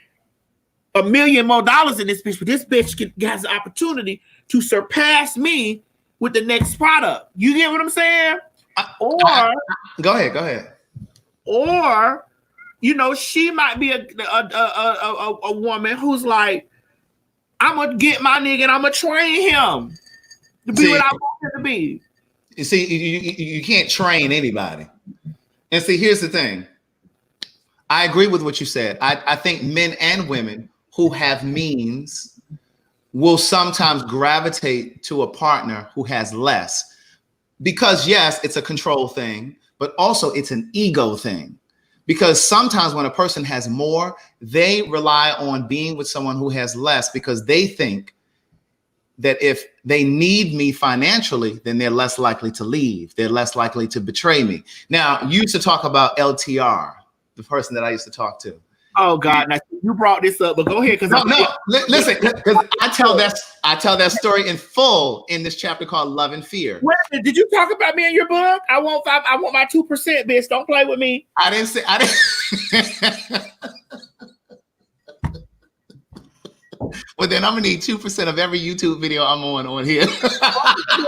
$1 million more in this bitch, but this bitch has the opportunity to surpass me with the next product. You get what I'm saying? Go ahead. Or, she might be a woman who's like, I'm gonna get my nigga and I'm gonna train him to be what I want him to be. You see, you can't train anybody. And see, here's the thing. I agree with what you said. I think men and women who have means will sometimes gravitate to a partner who has less. Because yes, it's a control thing. but also it's an ego thing. Because sometimes when a person has more, they rely on being with someone who has less because they think that if they need me financially, then they're less likely to leave. They're less likely to betray me. Now, you used to talk about LTR, the person that I used to talk to. Oh God! Now you brought this up, but go ahead, because listen, because I tell that story in full in this chapter called Love and Fear. Wait a minute, did you talk about me in your book? I want my 2%, bitch. Don't play with me. I didn't. Well, then I'm gonna need 2% of every YouTube video I'm on here.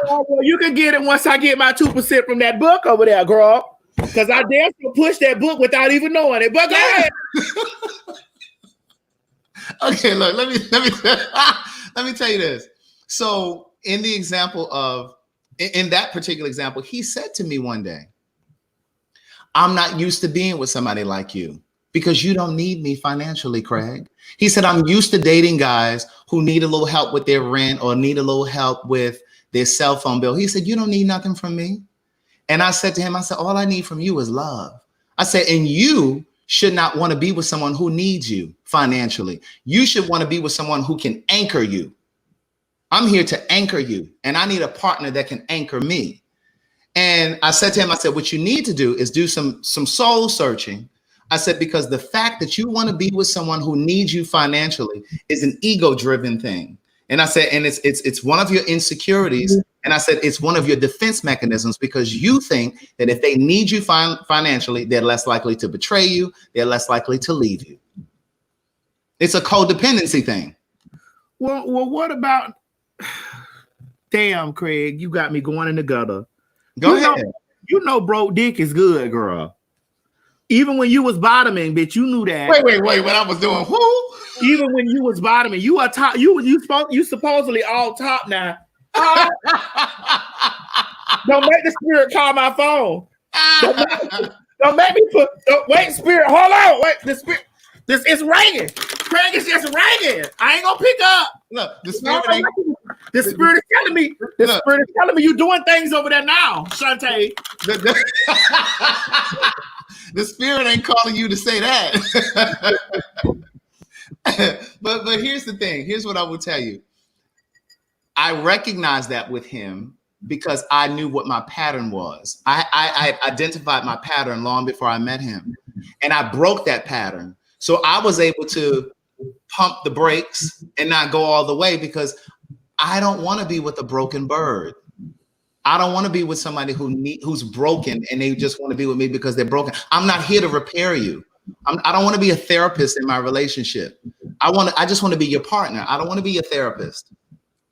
Well, you can get it once I get my 2% from that book over there, girl. Because I dare to push that book without even knowing it. But go ahead. Okay, look, let me tell you this. So in the example of, in that particular example, he said to me one day, I'm not used to being with somebody like you because you don't need me financially, Craig. He said, I'm used to dating guys who need a little help with their rent or need a little help with their cell phone bill. He said, you don't need nothing from me. And I said to him, I said, all I need from you is love. I said, and you should not want to be with someone who needs you financially. You should want to be with someone who can anchor you. I'm here to anchor you, and I need a partner that can anchor me. And I said to him, I said, what you need to do is do some soul searching. I said, because the fact that you want to be with someone who needs you financially is an ego-driven thing. And I said, and it's one of your insecurities. And I said, it's one of your defense mechanisms because you think that if they need you financially, they're less likely to betray you. They're less likely to leave you. It's a codependency thing. Well, what about, damn, Craig, you got me going in the gutter. Go ahead. You know broke dick is good, girl. Even when you was bottoming, bitch, you knew that. Wait, what I was doing? Who? Even when you was bottoming, you are top. You supposedly all top now. Don't make the spirit call my phone. Don't make me put. Wait, spirit, hold on. Wait, the spirit. This is ringing. Craig is just ringing. I ain't gonna pick up. Look, the spirit ain't. The spirit is telling me. The spirit is telling me you doing things over there now, Shantae. The spirit ain't calling you to say that. But here's the thing. Here's what I will tell you. I recognize that with him because I knew what my pattern was. I identified my pattern long before I met him, and I broke that pattern. So I was able to pump the brakes and not go all the way because I don't want to be with a broken bird. I don't want to be with somebody who's broken and they just want to be with me because they're broken. I'm not here to repair you. I don't want to be a therapist in my relationship. I just want to be your partner. I don't want to be your therapist.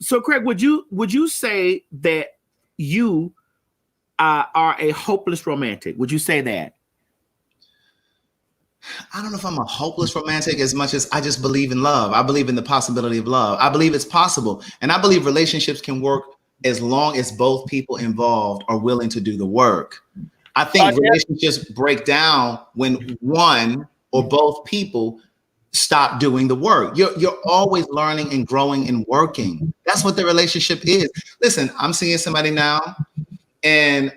So, Craig, would you say that you are a hopeless romantic? Would you say that? I don't know if I'm a hopeless romantic as much as I just believe in love. I believe in the possibility of love. I believe it's possible. And I believe relationships can work as long as both people involved are willing to do the work. I think relationships break down when one or both people stop doing the work. You're always learning and growing and working. That's what the relationship is. Listen, I'm seeing somebody now and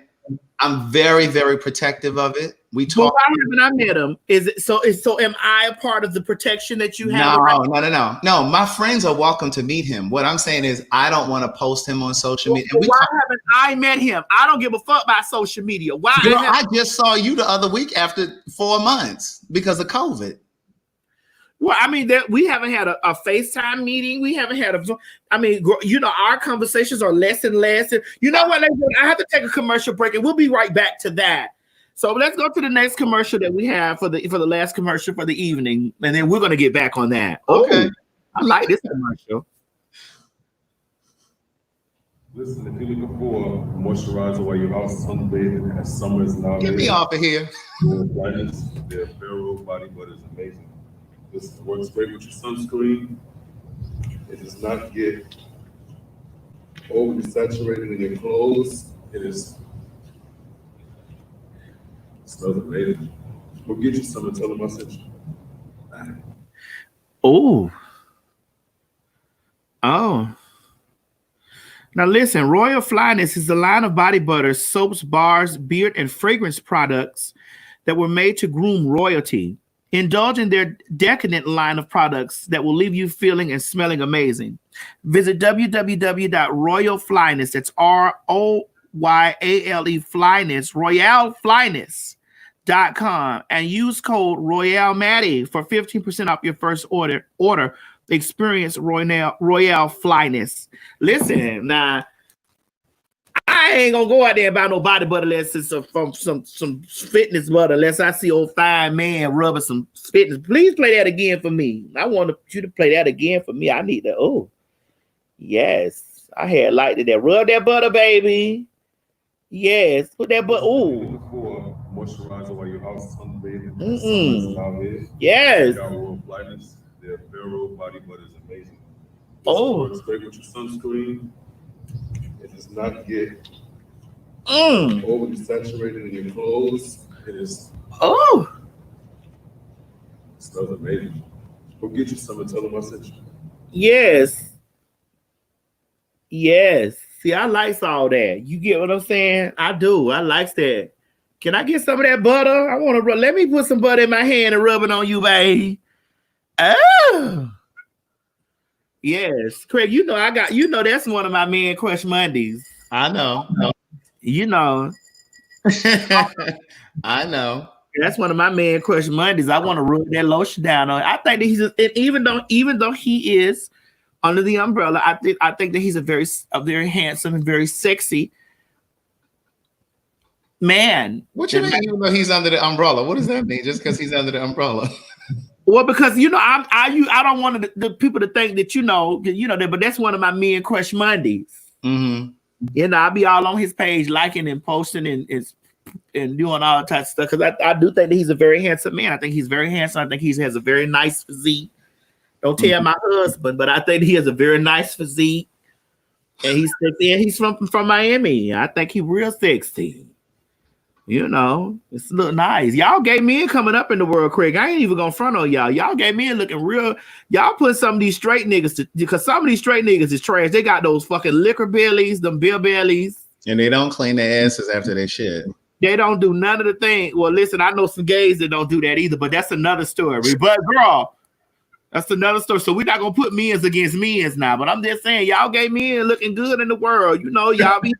I'm very, very protective of it. We talk. Well, why haven't I met him? Is it so? Am I a part of the protection that you have? No. My friends are welcome to meet him. What I'm saying is, I don't want to post him on social media. Why haven't I met him? I don't give a fuck about social media. Why? Girl, I just saw you the other week after 4 months because of COVID. Well, I mean, we haven't had a FaceTime meeting. We haven't had our conversations are less and less. And you know what? I have to take a commercial break, and we'll be right back to that. So let's go to the next commercial that we have for the last commercial for the evening, and then we're going to get back on that. Okay. Ooh, I like this commercial. Listen, if you're looking for a moisturizer while your house is sunbathing as summer is now, Get me off of here. Their Barrel body butter is amazing. This works great with your sunscreen. It does not get overly saturated in your clothes. It smells amazing. We'll get you some and tell them I sent you. Oh. Now listen, Royal Flyness is a line of body butters, soaps, bars, beard, and fragrance products that were made to groom royalty. Indulge in their decadent line of products that will leave you feeling and smelling amazing. Visit www.royalflyness, that's ROYALE Flyness, royalflyness.com, and use code Royale Maddie for 15% off your first order. Experience Royale Flyness. Listen, now I ain't gonna go out there and buy no body butter unless it's from some fitness butter, unless I see old fine man rubbing some fitness. Please play that again for me. I want you to play that again for me. I need that. Oh, yes. I had liked it there. Rub that butter, baby. Yes. Put that butter. Oh. Moisturizer while your house is sunbathing. Yes. Their Vero body butter is amazing. Oh. It's great with your sunscreen. It does not get overly saturated in your clothes. It is. Oh. It smells amazing. Go get you some and tell them I sent you. Yes. Yes. See, I likes all that. You get what I'm saying? I do. I likes that. Can I get some of that butter? I want to. Let me put some butter in my hand and rub it on you, baby. Oh. Yes, Craig. You know that's one of my Man Crush Mondays. I know. You know. I know. That's one of my Man Crush Mondays. I want to rub that lotion down on. I think that he's even though he is under the umbrella, I think that he's a very handsome and very sexy man. What you mean? Even though he's under the umbrella, what does that mean? Just because he's under the umbrella? Well, because I don't want the people to think that you know that, but that's one of my Men Crush Mondays. Mm-hmm. You know, I'll be all on his page, liking and posting and doing all types of stuff, because I do think that he's a very handsome man. I think he's very handsome. I think he has a very nice physique. Don't tell my husband, but I think he has a very nice physique, and he's from Miami. I think he's real sexy. You know, it's look nice. Y'all gave me in coming up in the world, Craig. I ain't even gonna front on y'all. Y'all gave me in looking real. Y'all put some of these straight niggas because some of these straight niggas is trash. They got those fucking liquor bellies, them beer bellies. And they don't clean their asses after they shit. They don't do none of the thing. Well, listen, I know some gays that don't do that either, but that's another story. But girl, that's another story. So we're not gonna put men's against men's now. But I'm just saying, y'all gave me in looking good in the world. You know, y'all be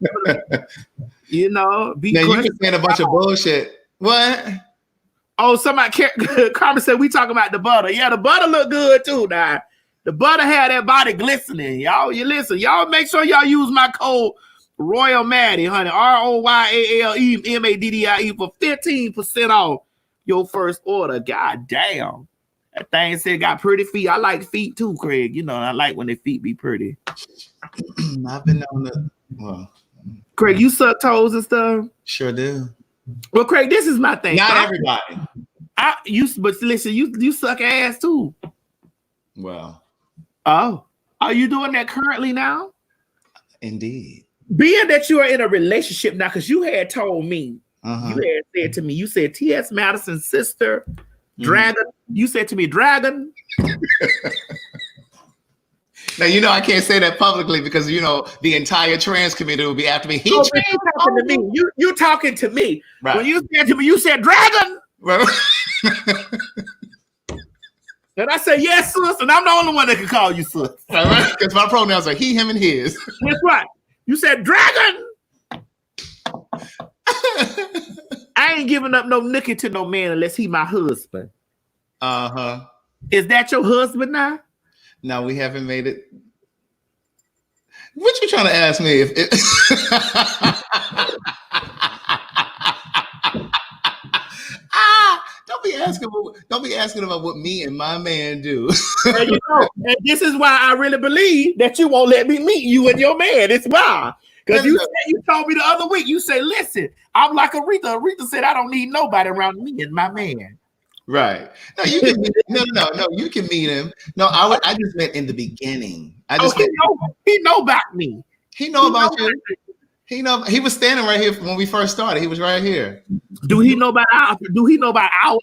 you know, be. Now you can saying a bunch of bullshit. What? Oh, somebody Carmen said we talking about the butter. Yeah, the butter look good too. Now the butter had that body glistening. Y'all, you listen. Y'all make sure y'all use my code Royal Maddie, honey. ROYALEMADDIE for 15% off your first order. God damn. That thing said got pretty feet. I like feet too, Craig. You know, I like when their feet be pretty. I've been on the Craig, you suck toes and stuff? Sure do. Well, Craig, this is my thing. Not everybody. But listen, you suck ass too. Well. Oh, are you doing that currently now? Indeed. Being that you are in a relationship now, because you had told me, you had said to me, you said T.S. Madison's sister, Dragon. You said to me, Dragon. Now, you know, I can't say that publicly because, you know, the entire trans community will be after me. You're talking to me. You're talking to me. Right. When you said to me, you said Dragon. Right. And I said, yes, sis. And I'm the only one that can call you sis. Right? Because my pronouns are he, him, and his. That's right. You said Dragon. I ain't giving up no nookie to no man unless he my husband. Uh-huh. Is that your husband now? No, we haven't made it. What you trying to ask me? Don't be asking about what me and my man do. And, you know, and this is why I really believe that you won't let me meet you and your man. It's why. Because you told me the other week, you say, listen, I'm like Aretha. Aretha said, I don't need nobody around me and my man. Right. No, you can meet, no, you can meet him. No, I just meant in the beginning. He know about me. He know about you. He was standing right here when we first started. He was right here. Do he know about our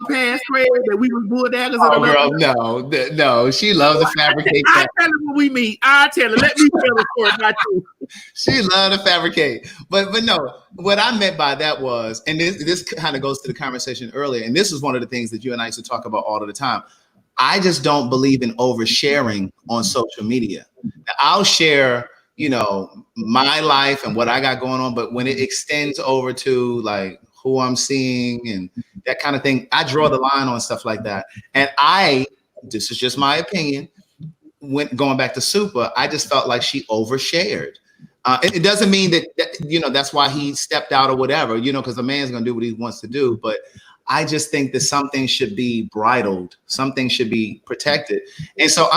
past, Fred, that we was bulldaggers? Oh, girl, no. She loves to fabricate. I tell her when we meet. I tell her, let me tell the story about you. She loved to fabricate. But no, what I meant by that was, and this kind of goes to the conversation earlier, and this is one of the things that you and I used to talk about all of the time. I just don't believe in oversharing on social media. I'll share, my life and what I got going on, but when it extends over to like who I'm seeing and that kind of thing, I draw the line on stuff like that. And this is just my opinion, going back to Super, I just felt like she overshared. It doesn't mean that that's why he stepped out or whatever, because a man's going to do what he wants to do. But I just think that something should be bridled. Something should be protected. And so,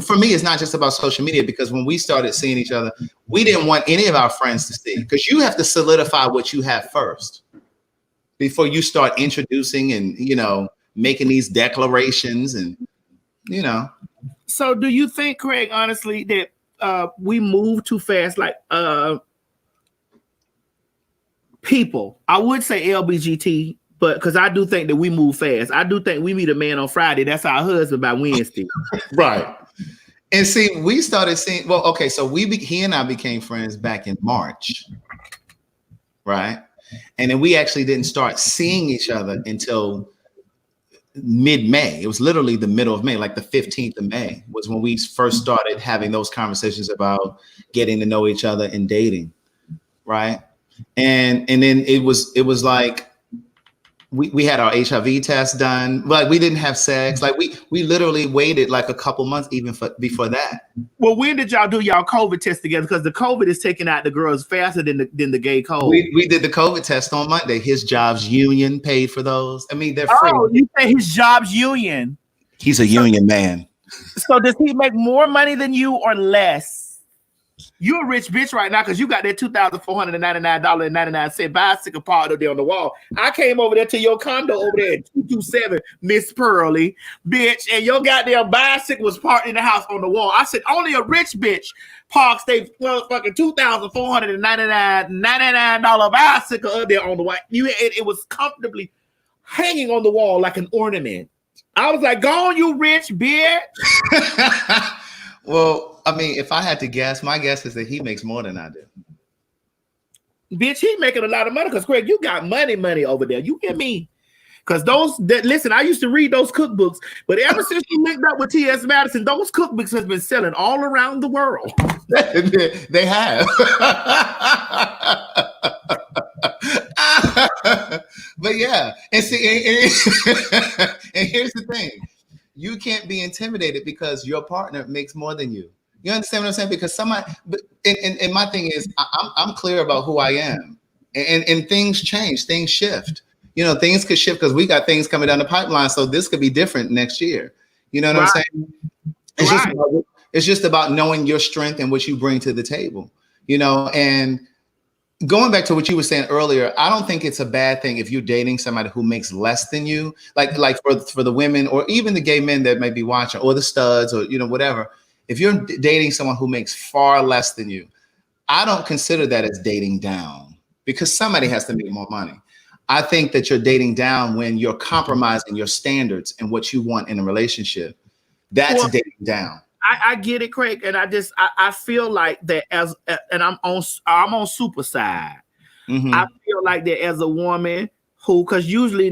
for me, it's not just about social media, because when we started seeing each other, we didn't want any of our friends to see, because you have to solidify what you have first before you start introducing and, making these declarations and, So do you think, Craig, honestly, that we move too fast? Like people, I would say LBGT, but because I do think that we move fast. I do think we meet a man on Friday. That's our husband by Wednesday. Right. And see, we started seeing, so he and I became friends back in March. Right. And then we actually didn't start seeing each other until mid-May. It was literally the middle of May, like the 15th of May was when we first started having those conversations about getting to know each other and dating. Right. And then it was like, we had our HIV test done, like we didn't have sex. Like we literally waited like a couple months even before that. Well, when did y'all do y'all COVID test together? Because the COVID is taking out the girls faster than the gay code. We did the COVID test on Monday. His job's union paid for those. I mean, they're free. Oh, you say his job's union? He's a union man. So does he make more money than you or less? You're a rich bitch right now because you got that $2,499.99 bicycle part up there on the wall. I came over there to your condo over there at 227 Miss Pearly, bitch, and your goddamn bicycle was parked in the house on the wall. I said, only a rich bitch parks their fucking $2,499 bicycle up there on the wall. It was comfortably hanging on the wall like an ornament. I was like, go on, you rich bitch. Well, I mean, if I had to guess, my guess is that he makes more than I do. Bitch, he making a lot of money because, Craig, you got money over there. You hear me? Because listen, I used to read those cookbooks, but ever since you linked up with T.S. Madison, those cookbooks has been selling all around the world. They have. But yeah, and see, and here's the thing. You can't be intimidated because your partner makes more than you. You understand what I'm saying? Because somebody, and my thing is, I'm clear about who I am, and things change, things shift. Things could shift because we got things coming down the pipeline. So this could be different next year. You know what I'm saying? It's just about knowing your strength and what you bring to the table. And going back to what you were saying earlier, I don't think it's a bad thing if you're dating somebody who makes less than you, like for the women or even the gay men that may be watching, or the studs, or whatever. If you're dating someone who makes far less than you, I don't consider that as dating down, because somebody has to make more money. I think that you're dating down when you're compromising your standards and what you want in a relationship. That's dating down. I get it, Craig, and I feel like that and I'm on Super side. Mm-hmm. I feel like that as a woman because usually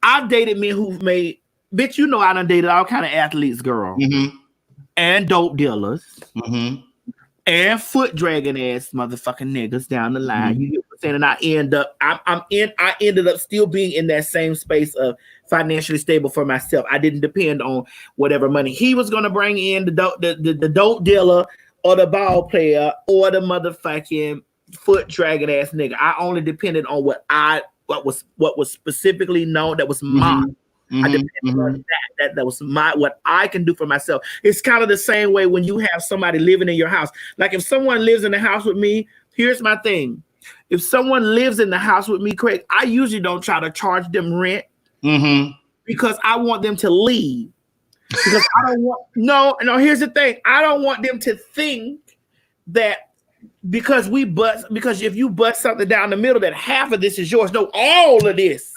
I've dated men who've made, bitch, I done dated all kind of athletes, girl, mm-hmm. and dope dealers, mm-hmm. and foot dragging ass motherfucking niggas down the line. Mm-hmm. You get what I'm saying? And I ended up still being in that same space of financially stable for myself. I didn't depend on whatever money he was going to bring in, the dope dealer or the ball player or the motherfucking foot dragging ass nigga. I only depended on what was specifically known that was mine. Mm-hmm. I depended on that was what I can do for myself. It's kind of the same way when you have somebody living in your house. Like if someone lives in the house with me, here's my thing. If someone lives in the house with me, Craig, I usually don't try to charge them rent. Mm-hmm. Because I want them to leave. Because I don't want no. Here's the thing. I don't want them to think that because if you bust something down the middle, that half of this is yours. No, all of this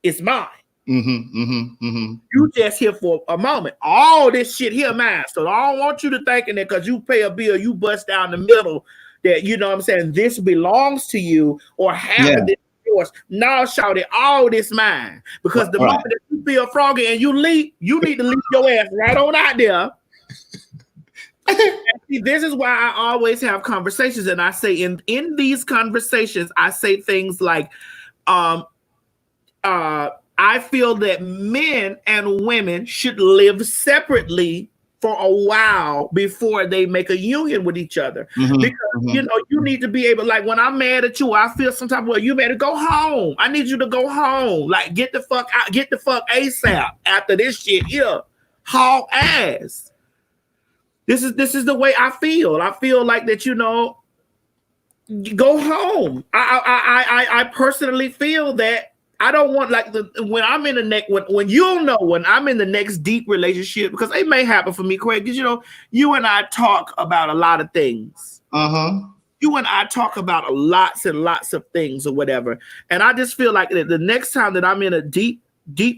is mine. You just here for a moment. All this shit here mine. So I don't want you to thinking that because you pay a bill, you bust down the middle, that you know what I'm saying, this belongs to you or half of this is yours. No, shout it, all this mine. Because the moment that you feel froggy and you leave, you need to leave your ass right on out there. See, this is why I always have conversations, and I say in these conversations, I say things like, I feel that men and women should live separately for a while before they make a union with each other. Because you know, you need to be able, like when I'm mad at you, I feel some type of way, you better go home. I need you to go home. Like get the fuck out, get the fuck ASAP after this shit here. Haul ass. This is the way I feel. I feel like that, you know, go home. I personally feel that I don't want, like, when I'm in the next, when you'll know when I'm in the next deep relationship, because it may happen for me, Craig, because, you know, you and I talk about a lot of things. You and I talk about lots and lots of things or whatever. And I just feel like that the next time that I'm in a deep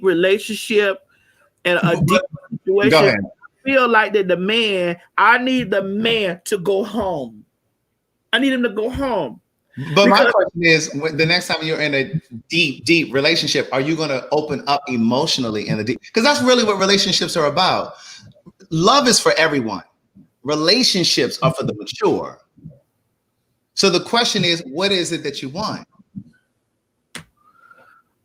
relationship and a deep situation, I feel like that I need the man to go home. I need him to go home. But my question is, the next time you're in a deep relationship, are you going to open up emotionally in the deep? Because that's really what relationships are about. Love is for everyone. Relationships are for the mature. So the question is, what is it that you want?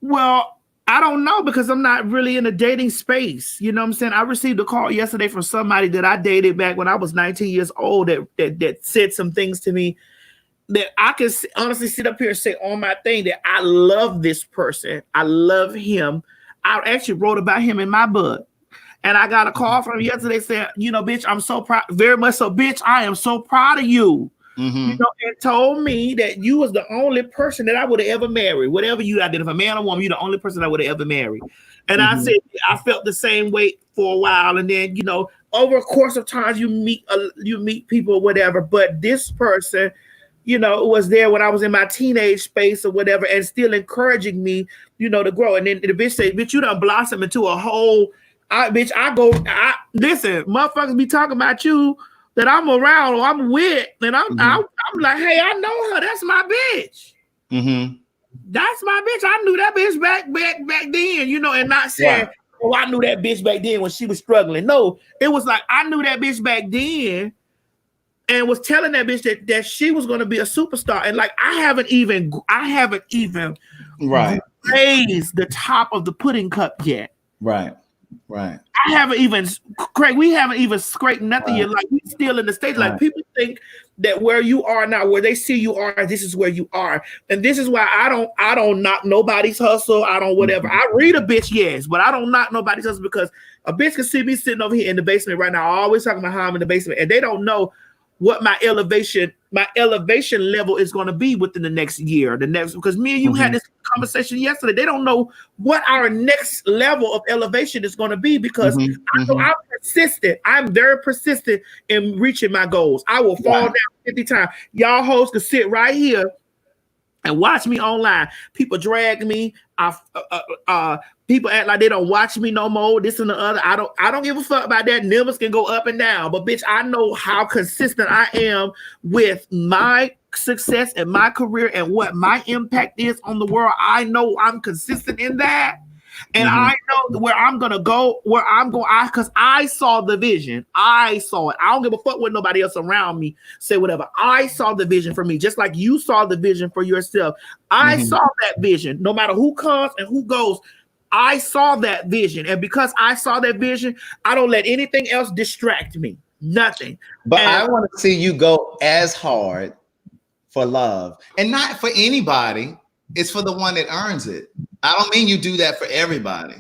Well, I don't know, because I'm not really in a dating space. You know what I'm saying? I received a call yesterday from somebody that I dated back when I was 19 years old that said some things to me that I can honestly sit up here and say on my thing that I love this person. I love him. I actually wrote about him in my book. And I got a call from him yesterday saying, you know, bitch, I'm so proud, very much so, bitch, I am so proud of you. You know, and told me that you was the only person that I would have ever married. Whatever you identify, man or woman, you're the only person I would have ever married. And I said, I felt the same way for a while. And then, you know, over a course of time, you meet people or whatever. But this person, you know, was there when I was in my teenage space or whatever, and still encouraging me, you know, to grow. And then the bitch said, bitch, you done blossom into a whole, listen, motherfuckers be talking about you that I'm around or I'm with, and I'm like, hey, I know her. That's my bitch. That's my bitch. I knew that bitch back then, you know, and not saying, oh, I knew that bitch back then when she was struggling. No, it was like I knew that bitch back then and was telling that bitch that she was going to be a superstar. And like, I haven't even raised the top of the pudding cup yet. Right. I haven't even, Craig, we haven't even scraped nothing yet. Like, we still in the stage. Like, people think that where you are now, where they see you are, this is where you are. And this is why I don't knock nobody's hustle. I don't whatever. I read a bitch, yes, but I don't knock nobody's hustle, because a bitch can see me sitting over here in the basement right now, always talking about how I'm in the basement, and they don't know what my elevation level is going to be within the next year, because me and you had this conversation yesterday. They don't know what our next level of elevation is going to be, because I know I'm persistent. I'm very persistent in reaching my goals. I will fall down 50 times. Y'all hoes can sit right here and watch me online. People drag me. People act like they don't watch me no more. This and the other. I don't give a fuck about that. Numbers can go up and down, but bitch, I know how consistent I am with my success and my career and what my impact is on the world. I know I'm consistent in that, and I know where I'm gonna go. Because I saw the vision. I saw it. I don't give a fuck what nobody else around me say. Whatever. I saw the vision for me, just like you saw the vision for yourself. I saw that vision. No matter who comes and who goes, I saw that vision. And because I saw that vision, I don't let anything else distract me. Nothing. But I want to see you go as hard for love, and not for anybody. It's for the one that earns it. I don't mean you do that for everybody.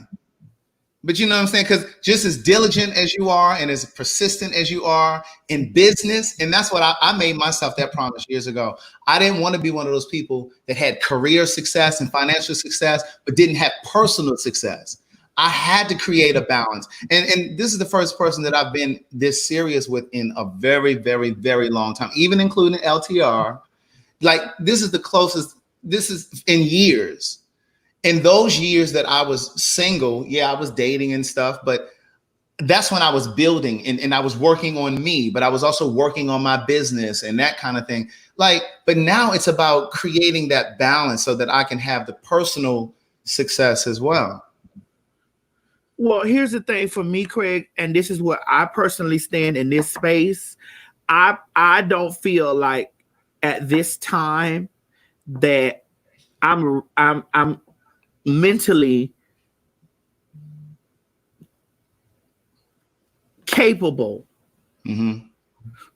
But you know what I'm saying? Because just as diligent as you are and as persistent as you are in business, and that's what I made myself that promise years ago. I didn't want to be one of those people that had career success and financial success, but didn't have personal success. I had to create a balance. And this is the first person that I've been this serious with in a very, very, very long time, even including LTR. Like, this is the closest, this is in years. in those years that I was single, yeah, I was dating and stuff, but that's when I was building and I was working on me, but I was also working on my business and that kind of thing. Like, but now it's about creating that balance so that I can have the personal success as well. Well, here's the thing for me, Craig, and this is where I personally stand in this space. I don't feel like at this time that I'm mentally capable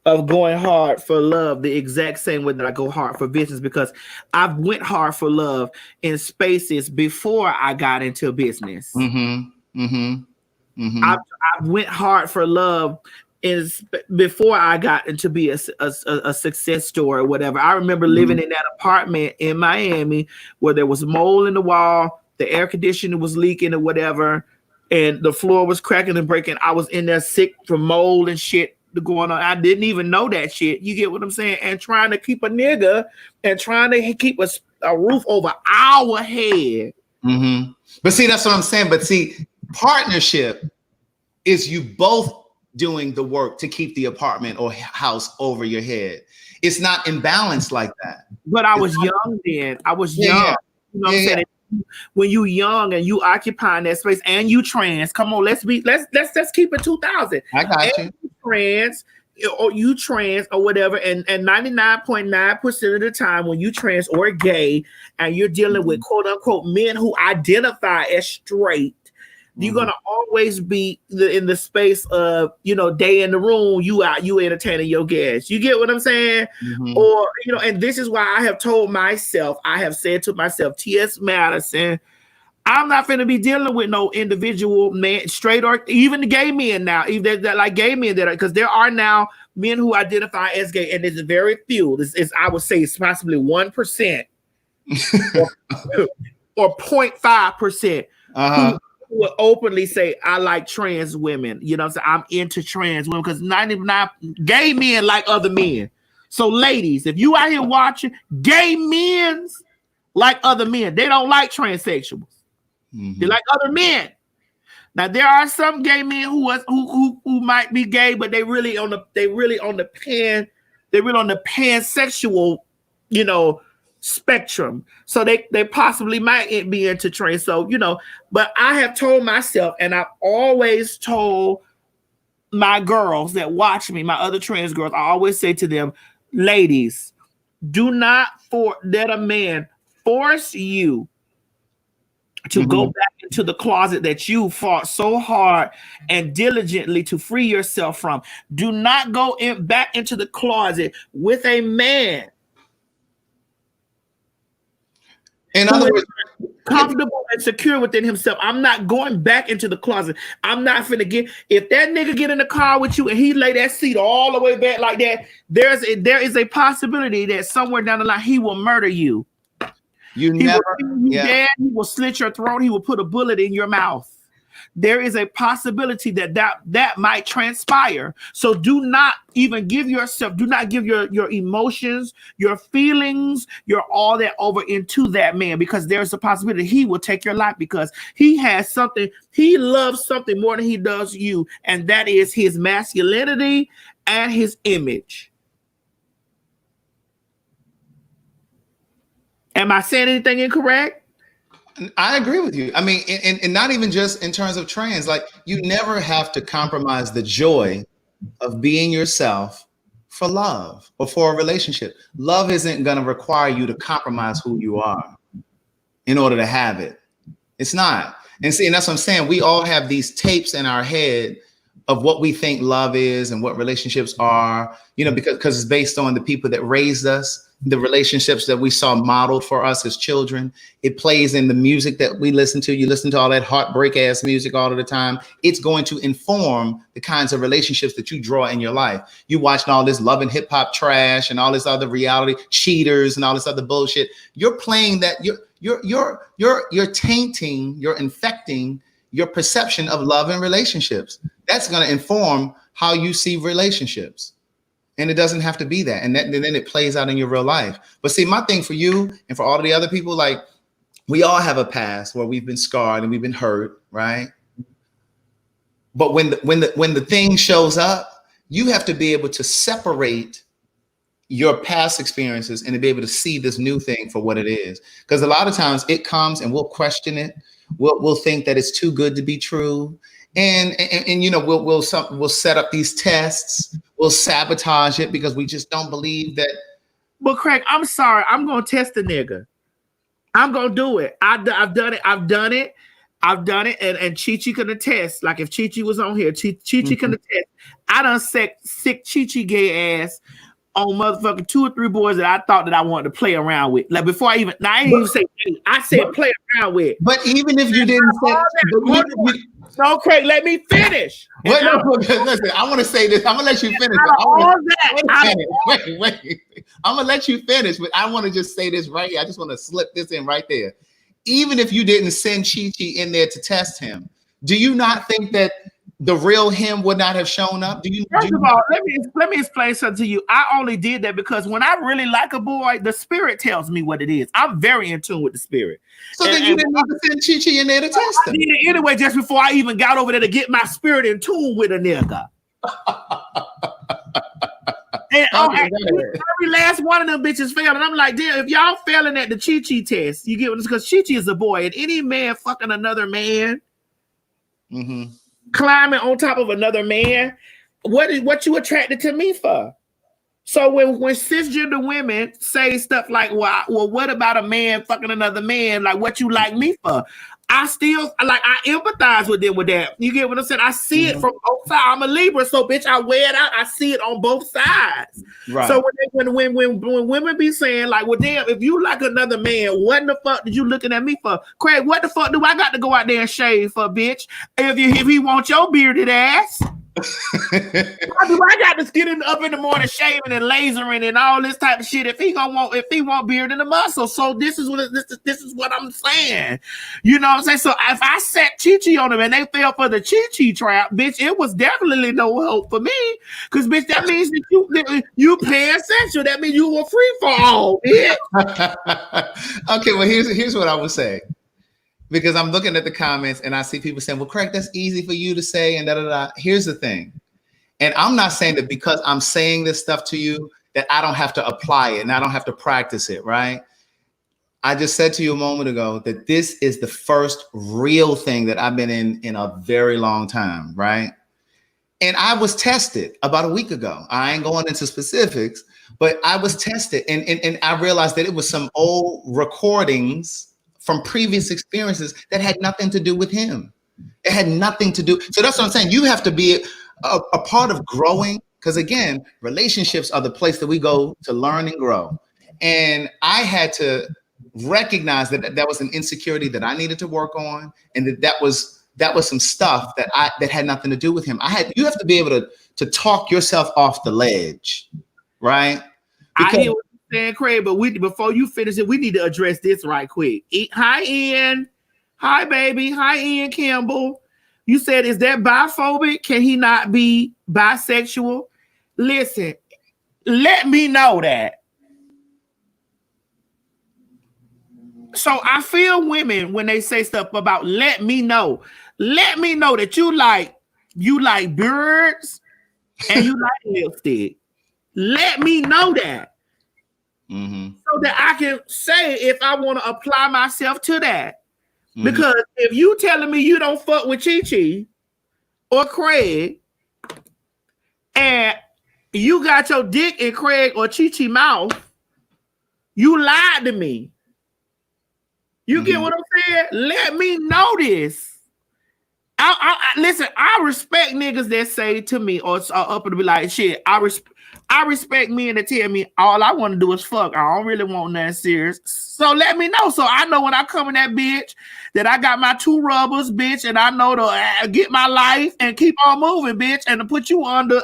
of going hard for love the exact same way that I go hard for business, because I've went hard for love in spaces before I got into business. I went hard for love before I got into be a success story or whatever. I remember living in that apartment in Miami where there was mold in the wall, the air conditioner was leaking or whatever, and the floor was cracking and breaking. I was in there sick from mold and shit going on. I didn't even know that shit. You get what I'm saying? And trying to keep a nigga and trying to keep a roof over our head. But see, that's what I'm saying. But see, partnership is you both doing the work to keep the apartment or house over your head. It's not imbalanced like that. But I was young then. I was young. Yeah. You know what I'm saying? When you young and you occupying that space and you trans, come on, let's keep it 2000. I got and you trans or whatever, and 99.9% of the time when you trans or gay and you're dealing with quote unquote men who identify as straight, you're gonna always be in the space of, day in the room, you entertaining your guests. You get what I'm saying? Or, and this is why I have said to myself, T.S. Madison, I'm not finna be dealing with no individual man, straight or even the gay men now, even that like gay men because there are now men who identify as gay, and there's very few. I would say it's possibly 1% or 0.5% who would openly say, I like trans women. You know what I'm saying? I'm into trans women, because 99 gay men like other men. So ladies, if you out here watching, gay men like other men. They don't like transsexuals. They like other men. Now there are some gay men who might be gay, but they really on the pansexual, spectrum. So they possibly might be into trans. So, but I have told myself, and I've always told my girls that watch me, my other trans girls, I always say to them, ladies, do not let a man force you to go back into the closet that you fought so hard and diligently to free yourself from. Do not go back into the closet with a man. In other words, comfortable and secure within himself. I'm not going back into the closet. I'm not finna if that nigga get in the car with you and he lay that seat all the way back like that, there is a possibility that somewhere down the line he will murder you. He will slit your throat. He will put a bullet in your mouth. There is a possibility that might transpire. So do not even give your emotions, your feelings, your all that over into that man, because there's a possibility he will take your life, because he loves something more than he does you, and that is his masculinity and his image. Am I saying anything incorrect? I agree with you. I mean, and not even just in terms of trans, like you never have to compromise the joy of being yourself for love or for a relationship. Love isn't going to require you to compromise who you are in order to have it. It's not. And see, and that's what I'm saying. We all have these tapes in our head of what we think love is and what relationships are, because it's based on the people that raised us, the relationships that we saw modeled for us as children. It plays in the music that we listen to. You listen to all that heartbreak ass music all of the time. It's going to inform the kinds of relationships that you draw in your life. You watching all this love and hip hop trash and all this other reality cheaters and all this other bullshit. You're playing that. You're tainting, you're infecting your perception of love and relationships. That's going to inform how you see relationships. And it doesn't have to be that. And then it plays out in your real life. But see, my thing for you and for all of the other people, like, we all have a past where we've been scarred and we've been hurt, right? But when the thing shows up, you have to be able to separate your past experiences and to be able to see this new thing for what it is. Because a lot of times it comes and we'll question it. We'll think that it's too good to be true. And you know, we'll set up these tests. We'll sabotage it because we just don't believe that. But Craig, I'm sorry. I'm going to test the nigga. I'm going to do it. I've done it. And Chi-Chi can attest. Like if Chi-Chi was on here, Chi-Chi can attest. I done sick Chi-Chi gay ass on motherfucking 2 or 3 boys that I thought that I wanted to play around with. Like before I didn't even say, I said play around with. But even if you didn't say, no, Craig, let me finish. Listen, I want to say this. I'm gonna let you finish. Wait. I'm gonna let you finish, but I want to just say this right here. I just want to slip this in right there. Even if you didn't send Chi-Chi in there to test him, do you not think that the real him would not have shown up? First of all, let me explain something to you. I only did that because when I really like a boy, the spirit tells me what it is. I'm very in tune with the spirit. So then you didn't need to send Chi-Chi in there to test him. I did it anyway, just before I even got over there to get my spirit in tune with a nigga. And every last one of them bitches failed. And I'm like, damn, if y'all failing at the Chi-Chi test, you get what it's because Chi-Chi is a boy. And any man fucking another man, climbing on top of another man, what you attracted to me for? So when cisgender women say stuff like, well, what about a man fucking another man? Like, what you like me for? I still I empathize with them with that. You get what I'm saying? I see it from both sides. I'm a Libra, so bitch, I wear it out. I see it on both sides. Right. So when women be saying like, well, damn, if you like another man, what the fuck did you looking at me for? Craig, what the fuck do I got to go out there and shave for, bitch? If he wants your bearded ass. I got to get up in the morning shaving and lasering and all this type of shit if he want beard in the muscle. So this is what I'm saying. You know what I'm saying? So if I set Chi-Chi on them and they fell for the Chi-Chi trap, bitch, it was definitely no hope for me. Because bitch, that means that you pansexual. That means you were free for all, bitch. Okay, well here's what I would say. Because I'm looking at the comments and I see people saying, well, Craig, that's easy for you to say and da-da-da. Here's the thing. And I'm not saying that because I'm saying this stuff to you that I don't have to apply it and I don't have to practice it, right? I just said to you a moment ago that this is the first real thing that I've been in a very long time, right? And I was tested about a week ago. I ain't going into specifics, but I was tested and I realized that it was some old recordings from previous experiences that had nothing to do with him. It had nothing to do. So that's what I'm saying. You have to be a part of growing because, again, relationships are the place that we go to learn and grow. And I had to recognize that that was an insecurity that I needed to work on, and that was some stuff that had nothing to do with him. You have to be able to talk yourself off the ledge, right? Because I hear what you're saying, Craig, but before you finish it, we need to address this right quick. Hi, Ian. Hi, baby. Hi, Ian Campbell. You said, is that biphobic? Can he not be bisexual? Listen, let me know that. So I feel women when they say stuff about let me know that you like birds and you like lipstick. Let me know that. So that I can say if I want to apply myself to that. Because if you telling me you don't fuck with Chi-Chi or Craig and you got your dick in Craig or Chi-Chi mouth, you lied to me. You get what I'm saying? Let me know this. Listen, I respect niggas that say to me or up and be like, shit, I respect men that tell me all I want to do is fuck. I don't really want nothing serious. So let me know. So I know when I come in that bitch that I got my 2 rubbers, bitch, and I know to get my life and keep on moving, bitch, and to put you under,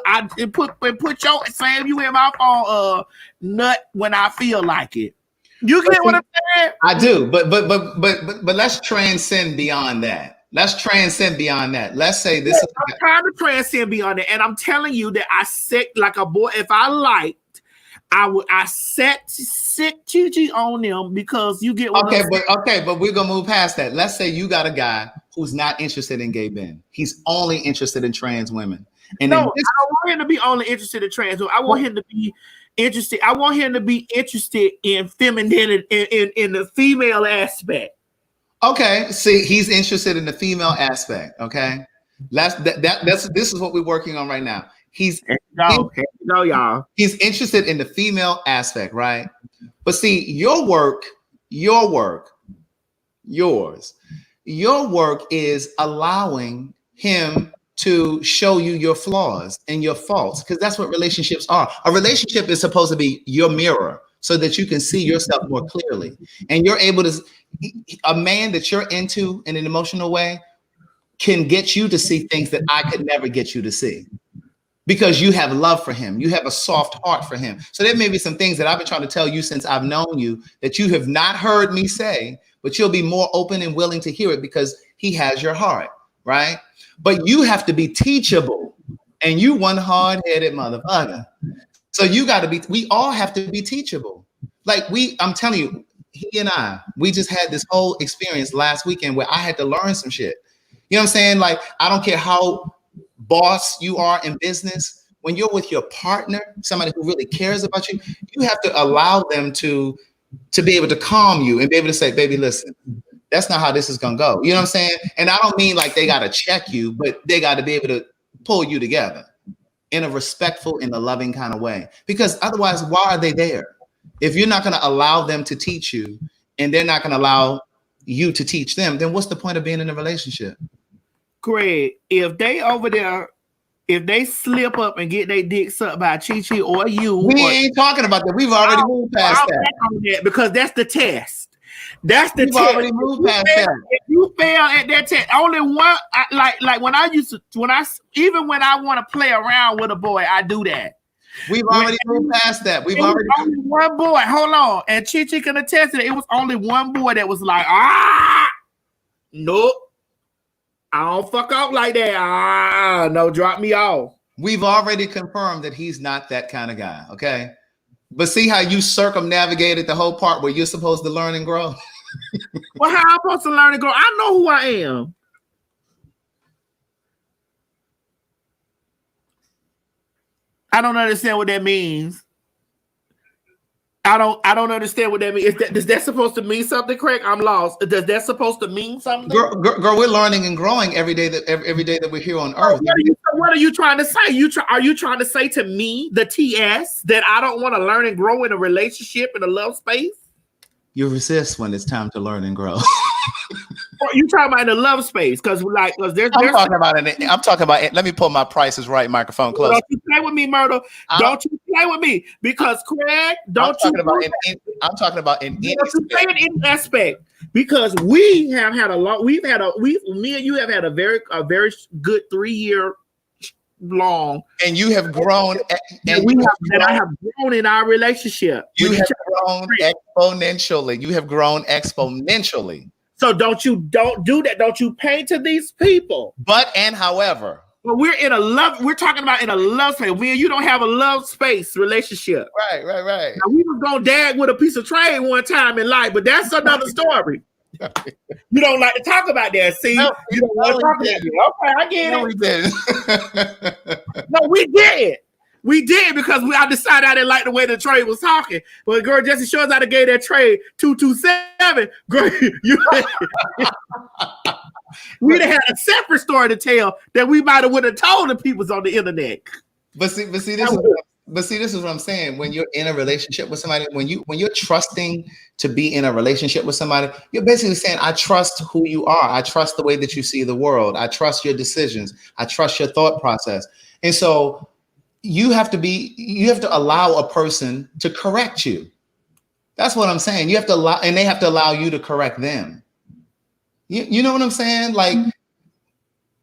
put your save you in my phone nut when I feel like it. You get what I'm saying? I do, but let's transcend beyond that. Let's transcend beyond that. Let's say this. I'm trying to transcend beyond that, and I'm telling you that I sick like a boy. If I liked I sit Chi on them because you get what I'm saying. But we're gonna move past that. Let's say you got a guy who's not interested in gay men. He's only interested in trans women. And no, I don't want him to be only interested in trans women. I want him to be interested. I want him to be interested in femininity, in the female aspect. Okay, see, he's interested in the female aspect. Okay, this is what we're working on right now. He's y'all. He's interested in the female aspect, right? But see, your work is allowing him to show you your flaws and your faults, because that's what relationships are. A relationship is supposed to be your mirror so that you can see yourself more clearly. And you're able to, a man that you're into in an emotional way can get you to see things that I could never get you to see, because you have love for him. You have a soft heart for him. So there may be some things that I've been trying to tell you since I've known you that you have not heard me say, but you'll be more open and willing to hear it because he has your heart, right? But you have to be teachable, and you one hard-headed motherfucker. So you got to be, we all have to be teachable. Like I'm telling you, he and we just had this whole experience last weekend where I had to learn some shit. You know what I'm saying? Like, I don't care how boss you are in business, when you're with your partner, somebody who really cares about you, you have to allow them to be able to calm you and be able to say, baby, listen, that's not how this is going to go. You know what I'm saying? And I don't mean like they got to check you, but they got to be able to pull you together in a respectful, in a loving kind of way. Because otherwise, why are they there? If you're not going to allow them to teach you and they're not going to allow you to teach them, then what's the point of being in a relationship? Craig, if they over there, if they slip up and get their dick sucked by Chi-Chi or you. We ain't talking about that. We've already moved past that. Because that's the test. That's the We've test. already moved past that. If you fail at that test, only one, like when I even when I want to play around with a boy, I do that. We've already moved past that. We've already only one boy. Hold on, and Chi-Chi can attest to it. It was only one boy that was like, nope, I don't fuck out like that. No, drop me off. We've already confirmed that he's not that kind of guy. Okay. But see how you circumnavigated the whole part where you're supposed to learn and grow? Well, how I'm supposed to learn and grow? I know who I am. I don't understand what that means. I don't understand what that means. Is that supposed to mean something, Craig? I'm lost. Does that supposed to mean something? Girl, we're learning and growing every day that we're here on earth. What are you trying to say? Are you trying to say to me, the TS, that I don't want to learn and grow in a relationship, in a love space? You resist when it's time to learn and grow. You talking about in the love space? Because there's I'm talking about it. Let me pull my Price is Right microphone close. Don't you play with me, Myrtle. Don't you play with me, because Craig, I'm talking about in any aspect. Because we have had me and you have had a very good 3-year long, and you have grown, I have grown in our relationship. You have grown exponentially. You have grown exponentially. So don't do that. Don't you pay to these people. However. But we're talking about in a love space. You don't have a love space relationship. Right. Now, we was gonna dag with a piece of trade one time in life, but that's another story. You don't like to talk about that. See, no, you don't want to talk about it. Okay, I get it. We didn't. No, we did. We did, because I decided I didn't like the way the trade was talking. But girl, Jesse shows how to gave that trade 227. Girl, we'd have had a separate story to tell that we might have would have told the peoples on the internet. But see, this is what I'm saying. When you're in a relationship with somebody, when you're trusting to be in a relationship with somebody, you're basically saying, I trust who you are. I trust the way that you see the world. I trust your decisions. I trust your thought process. And so you have to allow a person to correct you. That's what I'm saying. You have to allow, and they have to allow you to correct them. You know what I'm saying? Like,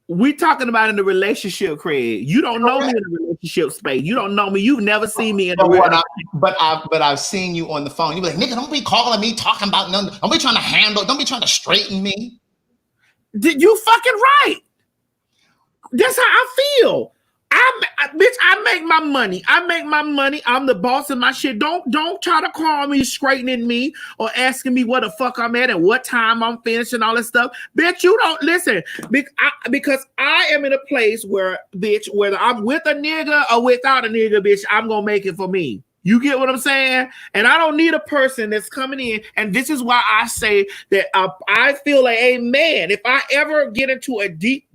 we talking about in the relationship, Craig. You don't know me in the relationship space. You don't know me. You've never seen me in the relationship. But I've seen you on the phone. You be like, nigga, don't be calling me talking about nothing. Don't be trying to straighten me. You fucking right. That's how I feel. I make my money. I'm the boss of my shit. Don't try to call me, straightening me, or asking me where the fuck I'm at and what time I'm finishing all this stuff. Bitch, you don't listen. Because I am in a place where, bitch, whether I'm with a nigga or without a nigga, bitch, I'm gonna make it for me. You get what I'm saying? And I don't need a person that's coming in. And this is why I say that I feel like a man, if I ever get into a deep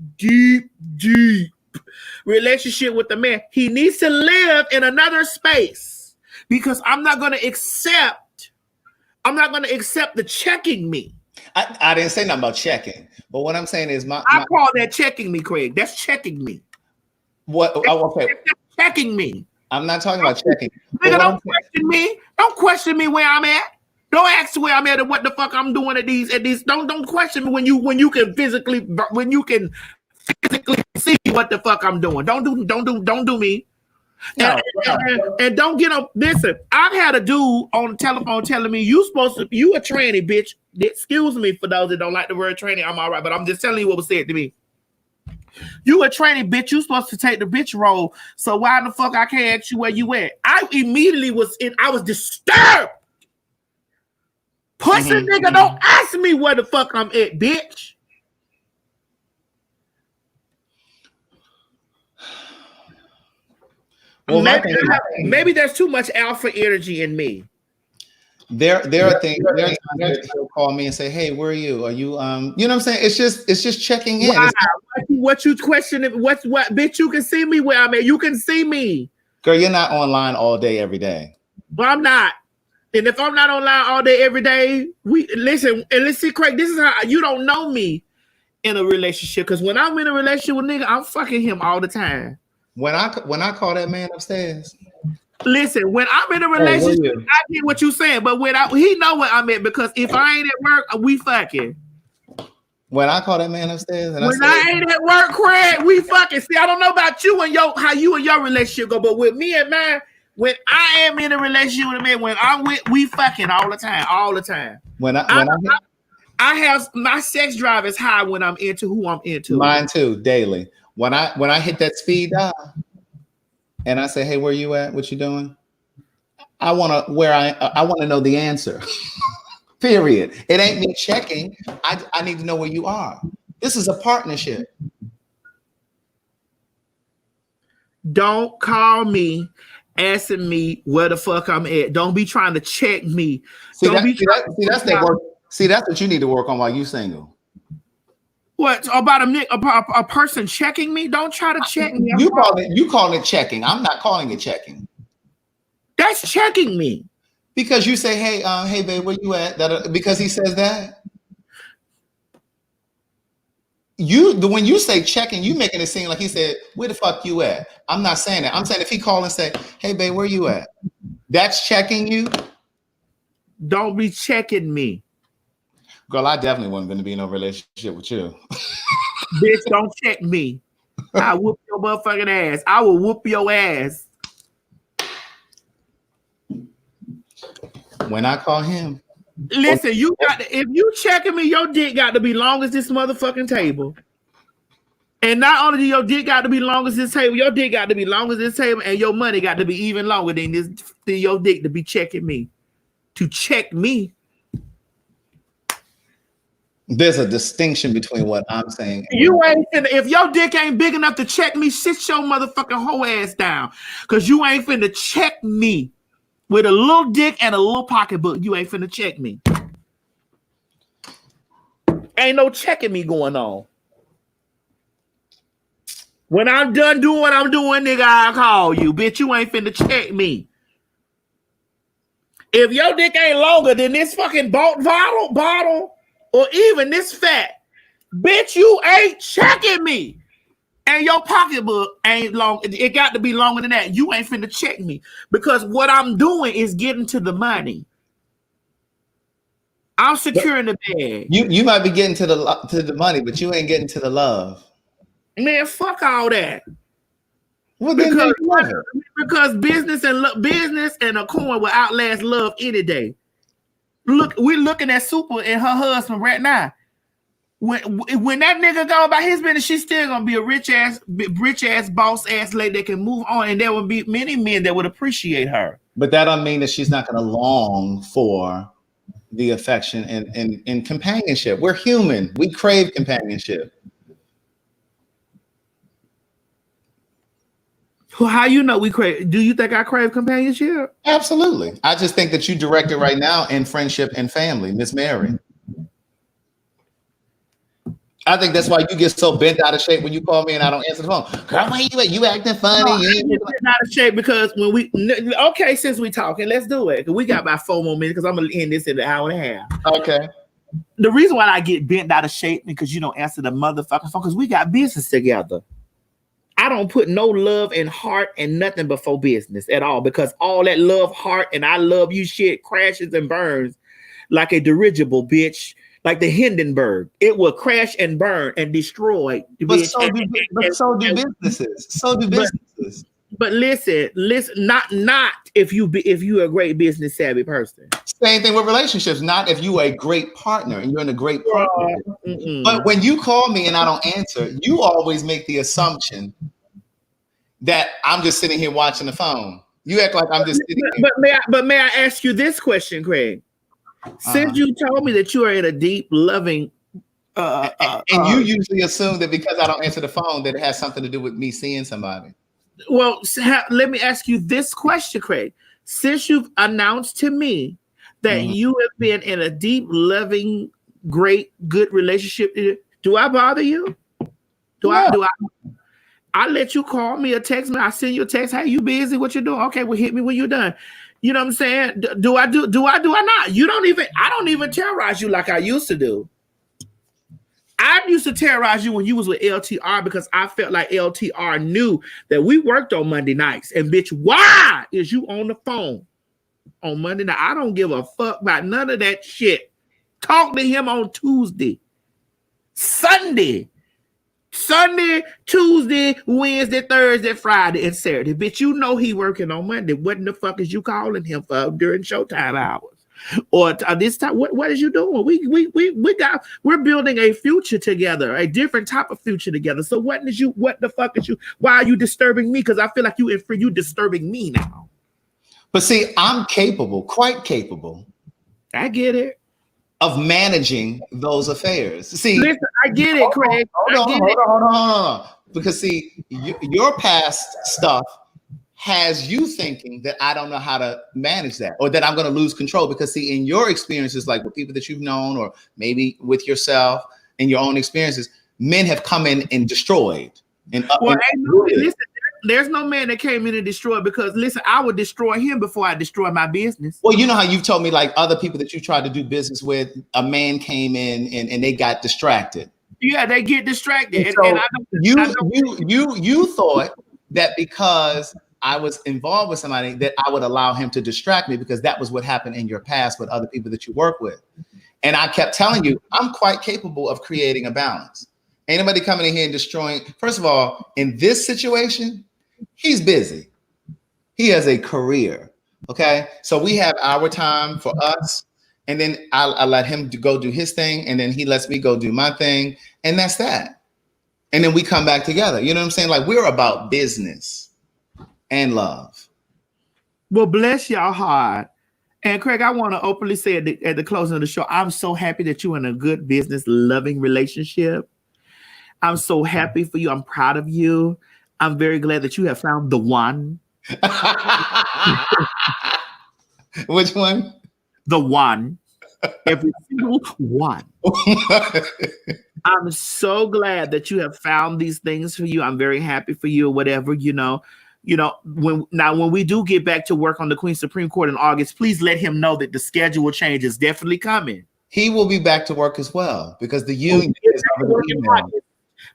relationship with a man, he needs to live in another space, because I'm not going to accept the checking me. I didn't say nothing about checking, but what I'm saying is I call that checking me, Craig. That's checking me. What I will say, checking me. I'm not talking about checking. Nigga, don't question me. Don't question me where I'm at. Don't ask where I'm at and what the fuck I'm doing at these. Don't question me when you can physically see what the fuck I'm doing. Don't do me. No. And don't get up. Listen, I've had a dude on the telephone telling me you a tranny, bitch. Excuse me for those that don't like the word tranny. I'm all right, but I'm just telling you what was said to me. You a tranny, bitch. You supposed to take the bitch role. So why the fuck I can't ask you where you at? I immediately was disturbed. Pussy nigga, don't ask me where the fuck I'm at, bitch. Well, maybe there's too much alpha energy in me. There are things. There are times that they'll call me and say, "Hey, where are you? Are you you know what I'm saying? It's just checking in." Wow. What you questioning? What bitch? You can see me where I'm at. You can see me. Girl, you're not online all day every day. But I'm not. And if I'm not online all day every day, let's see, Craig. This is how you don't know me in a relationship. Because when I'm in a relationship with nigga, I'm fucking him all the time. When I call that man upstairs. Listen, when I'm in a relationship, I get what you're saying, but he know what I'm at, because if I ain't at work, we fucking. When I call that man upstairs, and I ain't at work, Craig, we fucking. See, I don't know about you and how you and your relationship go, but with me and mine, when I am in a relationship with a man, when I'm with, we fucking all the time. I have my sex drive is high when I'm into who I'm into. Mine too, daily. When I hit that speed dial. And I say, hey, where you at? What you doing? I want to know the answer. Period. It ain't me checking. I need to know where you are. This is a partnership. Don't call me asking me where the fuck I'm at. Don't be trying to check me. See, that's what you need to work on while you single. What about a person checking me? Don't try to check me. You call it checking. I'm not calling it checking. That's checking me. Because you say, hey, babe, where you at? Because he says that. When you say checking, you making it seem like he said, where the fuck you at? I'm not saying that. I'm saying if he call and say, hey, babe, where you at? That's checking you. Don't be checking me. Girl, I definitely wasn't going to be in a relationship with you. Bitch, don't check me. I whoop your motherfucking ass. I will whoop your ass. When I call him. Listen, if you checking me, your dick got to be long as this motherfucking table. And not only do your dick got to be long as this table, your dick got to be long as this table, and your money got to be even longer than your dick to be checking me. To check me. There's a distinction between what I'm saying. If your dick ain't big enough to check me, sit your motherfucking whole ass down. Because you ain't finna check me with a little dick and a little pocketbook. You ain't finna check me. Ain't no checking me going on. When I'm done doing what I'm doing, nigga, I'll call you. Bitch, you ain't finna check me. If your dick ain't longer than this fucking bottle, or even this fat, bitch, you ain't checking me. And your pocketbook ain't long. It got to be longer than that. You ain't finna check me. Because what I'm doing is getting to the money. I'm securing the bag. You might be getting to the money, but you ain't getting to the love. Man, fuck all that. Well, because business and a coin will outlast love any day. Look, we're looking at Super and her husband right now. when that nigga go about his business, she's still gonna be a rich ass, boss ass lady that can move on, and there will be many men that would appreciate her. But that don't mean that she's not going to long for the affection and companionship. We're human. We crave companionship. Well, how you know we crave? Do you think I crave companionship? Absolutely. I just think that you direct it right now in friendship and family, Miss Mary. I think that's why you get so bent out of shape when you call me and I don't answer the phone. Girl, why you acting funny? No, I get bent out of shape because when since we talking, let's do it. We got about 4 more minutes because I'm gonna end this in an hour and a half. Okay. The reason why I get bent out of shape because you don't answer the motherfucking phone because we got business together. I don't put no love and heart and nothing before business at all because all that love, heart, and I love you shit crashes and burns like a dirigible, bitch. Like the Hindenburg, it will crash and burn and destroy. But so do businesses. So do businesses. But listen, not if you're a great business savvy person. Same thing with relationships. Not if you are a great partner and you're in a great partnership. But when you call me and I don't answer, you always make the assumption that I'm just sitting here watching the phone. You act like I'm just sitting here. But may I ask you this question, Craig? Since you told me that you are in a deep, loving, and you usually assume that because I don't answer the phone that it has something to do with me seeing somebody. Well, let me ask you this question, Craig. Since you've announced to me that you have been in a deep, loving, great, good relationship, do I bother you? I let you call me or text me. I send you a text. Hey, you busy? What you doing? Okay, well, hit me when you're done. You know what I'm saying? Do I not? I don't even terrorize you like I used to do. I used to terrorize you when you was with LTR because I felt like LTR knew that we worked on Monday nights. And bitch, why is you on the phone on Monday night? I don't give a fuck about none of that shit. Talk to him on Tuesday, Sunday, Tuesday, Wednesday, Thursday, Friday, and Saturday. Bitch, you know he working on Monday. What the fuck is you calling him for during showtime hours? Or this time, what is you doing? We're building a future together, a different type of future together. So what the fuck is you? Why are you disturbing me? Because I feel like you disturbing me now. But see, I'm quite capable. I get it. Of managing those affairs. See, listen, I get it, Craig. Hold on. Because see, your past stuff has you thinking that I don't know how to manage that or that I'm going to lose control. Because see, in your experiences, like with people that you've known or maybe with yourself and your own experiences, men have come in and destroyed. Listen, there's no man that came in and destroyed because listen, I would destroy him before I destroy my business. Well, you know how you've told me like other people that you tried to do business with, a man came in and they got distracted. Yeah, they get distracted. You thought that because I was involved with somebody that I would allow him to distract me because that was what happened in your past with other people that you work with. And I kept telling you, I'm quite capable of creating a balance. Ain't nobody coming in here and destroying. First of all, in this situation, he's busy. He has a career. Okay. So we have our time for us. And then I let him go do his thing. And then he lets me go do my thing. And that's that. And then we come back together. You know what I'm saying? Like we're about business and love. Well, bless y'all heart. And Craig, I want to openly say at the closing of the show, I'm so happy that you're in a good business, loving relationship. I'm so happy for you. I'm proud of you. I'm very glad that you have found the one. Which one? The one. Every single one. I'm so glad that you have found these things for you. I'm very happy for you or whatever, when we do get back to work on the Queen Supreme Court in August, please let him know that the schedule change is definitely coming. He will be back to work as well because the union is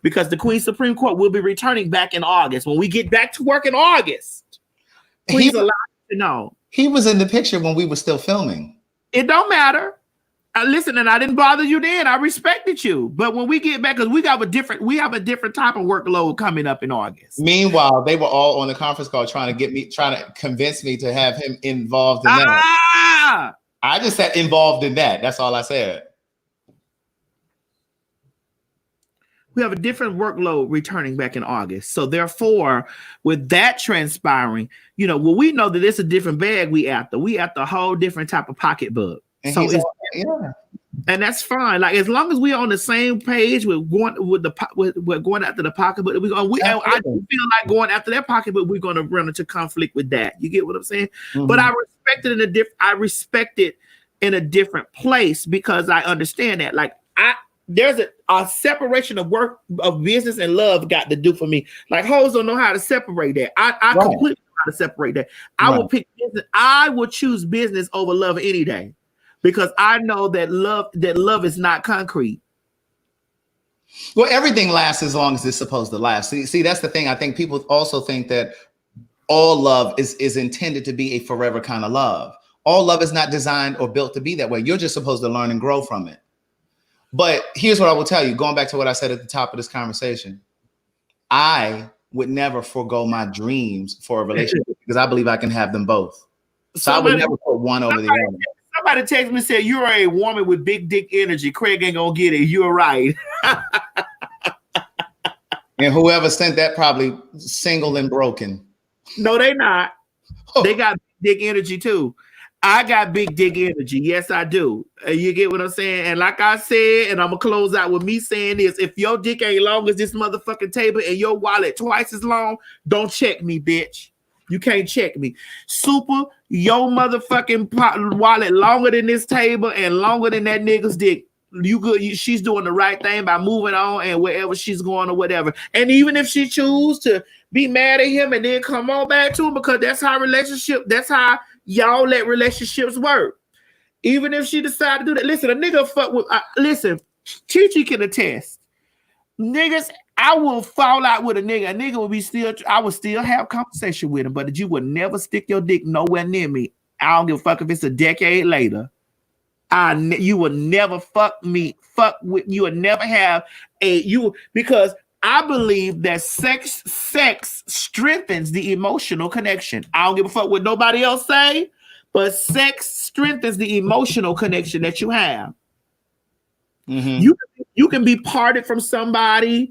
because the Queen Supreme Court will be returning back in August. When we get back to work in August, please allow me to know. He was in the picture when we were still filming. It don't matter. Listen, and I didn't bother you then. I respected you. But when we get back, because we have a different type of workload coming up in August. Meanwhile, they were all on the conference call trying to convince me to have him involved in that. I just said involved in that. That's all I said. We have a different workload returning back in August. So therefore, with that transpiring, you know, well, we know that it's a different bag we after. We after a whole different type of pocketbook. And so it's yeah. And that's fine. Like as long as we're on the same page with going after the pocketbook, I do feel like going after that pocketbook, we're going to run into conflict with that. You get what I'm saying? Mm-hmm. But I respect it in a different place because I understand that. Like there's a separation of work, of business and love got to do for me. Like hoes don't know how to separate that. I completely know how to separate that. I will pick business. I will choose business over love any day. Because I know that love is not concrete. Well, everything lasts as long as it's supposed to last. See, that's the thing. I think people also think that all love is intended to be a forever kind of love. All love is not designed or built to be that way. You're just supposed to learn and grow from it. But here's what I will tell you, going back to what I said at the top of this conversation. I would never forego my dreams for a relationship because I believe I can have them both. So I would never put one over the other. Somebody texted me and said, you're a woman with big dick energy. Craig ain't gonna get it. You're right. And whoever sent that probably single and broken. No, they not. Oh. They got big dick energy too. I got big dick energy. Yes, I do. You get what I'm saying? And like I said, and I'm gonna close out with me saying this: if your dick ain't long as this motherfucking table and your wallet twice as long, don't check me, bitch. You can't check me. Super, your motherfucking wallet longer than this table and longer than that nigga's dick. You good? She's doing the right thing by moving on and wherever she's going or whatever. And even if she choose to be mad at him and then come on back to him, because that's how y'all let relationships work. Even if she decide to do that. Listen, a nigga fuck with. Listen, Chi-Chi can attest. Niggas, I will fall out with a nigga. A nigga will be still. I will still have conversation with him, but you would never stick your dick nowhere near me. I don't give a fuck if it's a decade later. You will never fuck me. Fuck with you. Will never have because I believe that sex strengthens the emotional connection. I don't give a fuck what nobody else say, but sex strengthens the emotional connection that you have. Mm-hmm. You can be parted from somebody.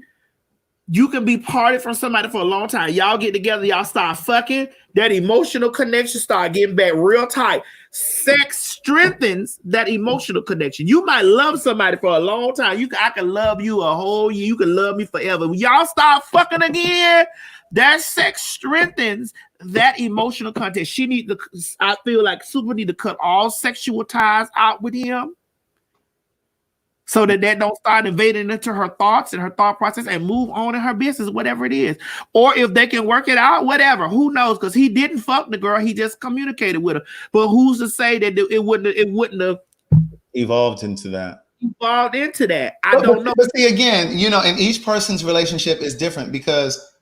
You can be parted from somebody for a long time. Y'all get together, y'all start fucking. That emotional connection start getting back real tight. Sex strengthens that emotional connection. You might love somebody for a long time. I can love you a whole year. You can love me forever. When y'all start fucking again, that sex strengthens that emotional contact. I feel like Super need to cut all sexual ties out with him, so that don't start invading into her thoughts and her thought process and move on in her business, whatever it is. Or if they can work it out, whatever. Who knows? Because he didn't fuck the girl. He just communicated with her. But who's to say that it wouldn't have evolved into that? I don't know. But see, again, and each person's relationship is different because,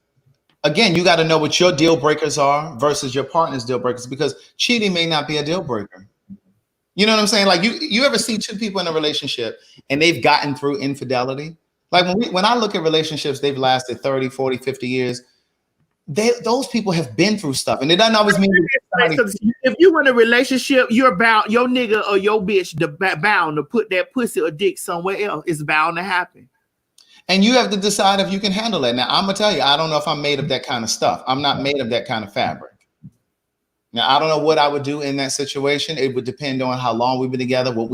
again, you got to know what your deal breakers are versus your partner's deal breakers, because cheating may not be a deal breaker. You know what I'm saying? Like you ever see two people in a relationship and they've gotten through infidelity? Like when I look at relationships, they've lasted 30, 40, 50 years. Those people have been through stuff, and it doesn't always mean if you in a relationship, you're bound, your nigga or your bitch bound to put that pussy or dick somewhere else. It's bound to happen. And you have to decide if you can handle that. Now, I'm gonna tell you, I don't know if I'm made of that kind of stuff. I'm not made of that kind of fabric. Now, I don't know what I would do in that situation. It would depend on how long we've been together, what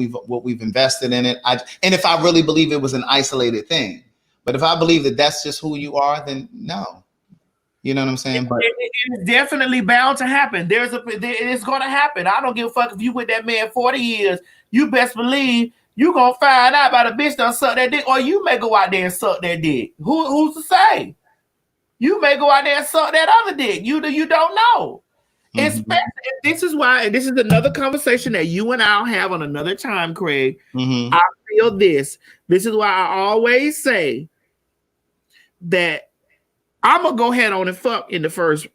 we've invested in it, and if I really believe it was an isolated thing. But if I believe that that's just who you are, then no. You know what I'm saying? But it's definitely bound to happen. It's going to happen. I don't give a fuck if you with that man 40 years. You best believe you gonna find out about a bitch done suck that dick, or you may go out there and suck that dick. Who's to say? You may go out there and suck that other dick. You don't know. Mm-hmm. This is why, and this is another conversation that you and I'll have on another time, Craig. Mm-hmm. I feel this. This is why I always say that I'm gonna go ahead on and fuck in the first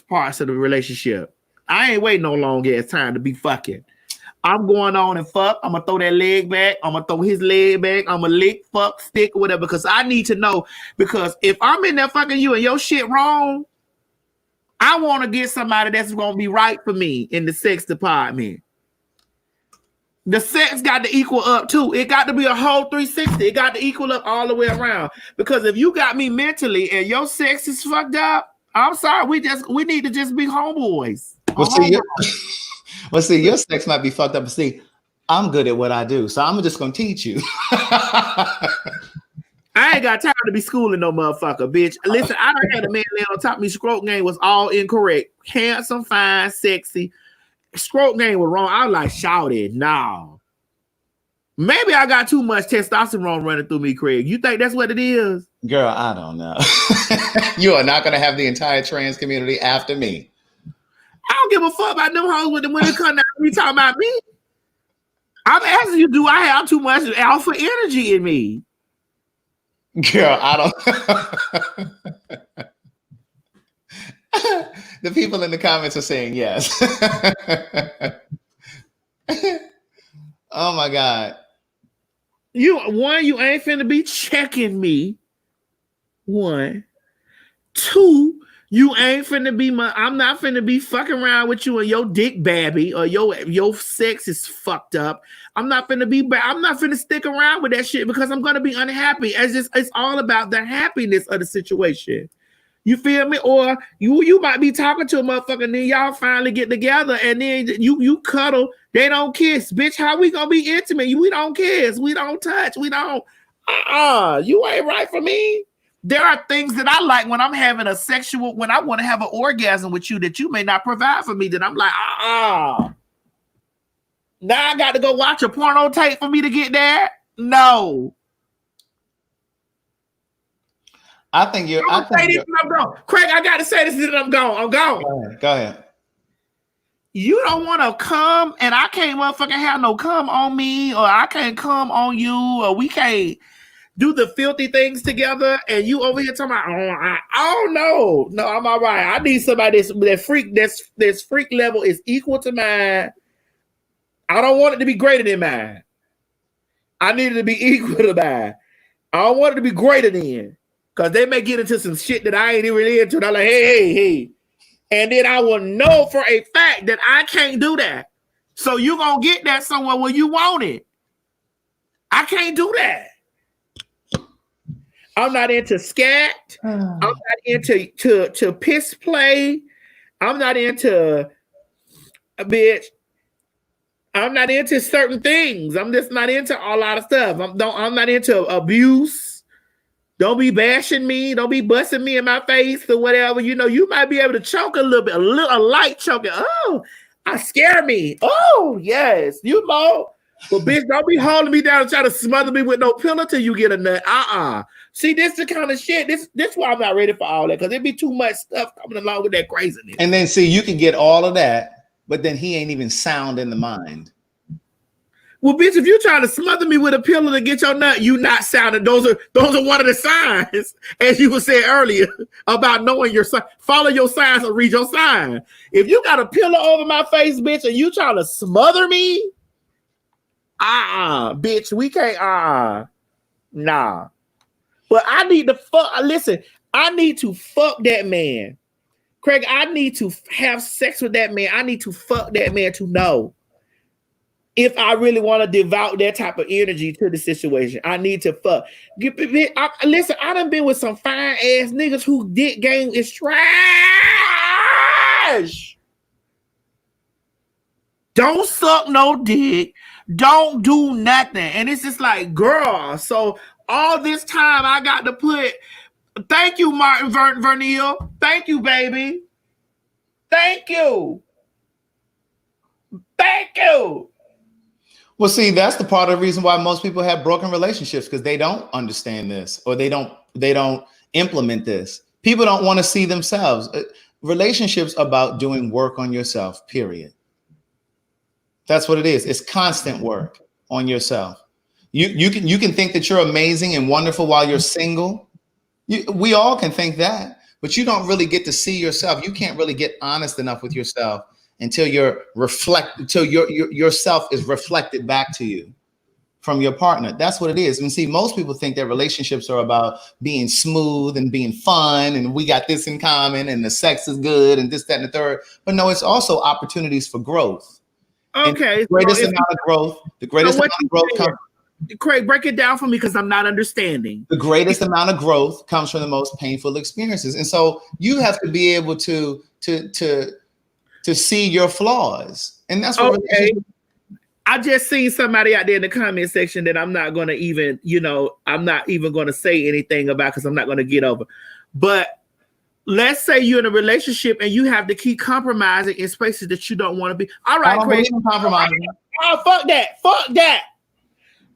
parts of the relationship. I ain't waiting no long ass time to be fucking. I'm going on and fuck. I'm gonna throw that leg back. I'm gonna throw his leg back. I'm gonna lick, fuck, stick, or whatever, because I need to know. Because if I'm in there fucking you and your shit wrong, I want to get somebody that's going to be right for me in the sex department. The sex got to equal up too. It got to be a whole 360. It got to equal up all the way around. Because if you got me mentally and your sex is fucked up, I'm sorry. We need to just be homeboys. Well, see, your sex might be fucked up. But see, I'm good at what I do, so I'm just gonna teach you. I ain't got time to be schooling no motherfucker, bitch. Listen, I done had a man lay on top of me. Stroke game was all incorrect. Handsome, fine, sexy. Stroke game was wrong. I was like, shouted, no. Maybe I got too much testosterone running through me, Craig. You think that's what it is? Girl, I don't know. You are not gonna have the entire trans community after me. I don't give a fuck about them hoes when it come down to me talking about me. I'm asking you, do I have too much alpha energy in me? Girl, I don't. The people in the comments are saying yes. Oh my God. You ain't finna be checking me. 1. 2, you ain't finna be I'm not finna be fucking around with you and your dick babby or your sex is fucked up. I'm not finna stick around with that shit because I'm gonna be unhappy. It's all about the happiness of the situation. You feel me? Or you might be talking to a motherfucker and then y'all finally get together and then you cuddle. They don't kiss. Bitch, how we gonna be intimate? We don't kiss. We don't touch. We don't. You ain't right for me. There are things that I like when I'm having when I want to have an orgasm with you that you may not provide for me, that I'm like, Now I got to go watch a porno tape for me to get there? No. I think you're. Craig, I got to say this and I'm gone. I'm gone. Go ahead. You don't want to come and I can't motherfucking have no come on me, or I can't come on you, or we can't do the filthy things together, and you over here talking about, no, I'm all right. I need somebody that's freak level is equal to mine. I don't want it to be greater than mine. I need it to be equal to mine. I don't want it to be greater than, because they may get into some shit that I ain't even into. And I'm like, hey. And then I will know for a fact that I can't do that. So you're going to get that somewhere where you want it. I can't do that. I'm not into scat. I'm not into to piss play. I'm not into bitch. I'm not into certain things. I'm just not into a lot of stuff. I'm not into abuse. Don't be bashing me. Don't be busting me in my face or whatever. You know, you might be able to choke a little bit, a light choking. Oh, I scare me. Oh, yes. You know. But bitch, don't be holding me down and try to smother me with no pillow till you get a nut. See, this the kind of shit. This why I'm not ready for all that, because it'd be too much stuff coming along with that craziness. And then see, you can get all of that, but then he ain't even sound in the mind. Well, bitch, if you're trying to smother me with a pillow to get your nut, you not sounding. Those are one of the signs, as you were saying earlier, about knowing your sign. Follow your signs and read your sign. If you got a pillow over my face, bitch, and you trying to smother me, bitch, we can't, nah. But I need to fuck, listen, I need to fuck that man. Craig, I need to have sex with that man. I need to fuck that man to know if I really want to devote that type of energy to the situation. I need to fuck. Listen, I done been with some fine ass niggas who dick game is trash. Don't suck no dick. Don't do nothing. And it's just like, girl, so all this time I got to put, thank you, Martin Vernil. Thank you, baby. Thank you. Thank you. Well, see, that's the part of the reason why most people have broken relationships, because they don't understand this, or they don't implement this. People don't want to see themselves. Relationships about doing work on yourself, period. That's what it is. It's constant work on yourself. You can think that you're amazing and wonderful while you're single. We all can think that, but you don't really get to see yourself. You can't really get honest enough with yourself until your self is reflected back to you from your partner. That's what it is. And see, most people think that relationships are about being smooth and being fun, and we got this in common, and the sex is good, and this, that, and the third. But no, it's also opportunities for growth. Okay. The greatest amount of growth. The greatest amount of growth comes. Craig, break it down for me because I'm not understanding. The greatest amount of growth comes from the most painful experiences, and so you have to be able to see your flaws, and that's what. Okay. I just seen somebody out there in the comment section that I'm not going to even, I'm not even going to say anything about because I'm not going to get over. But let's say you're in a relationship and you have to keep compromising in spaces that you don't want to be. All right, Craig. Compromising. Oh, fuck that. Fuck that.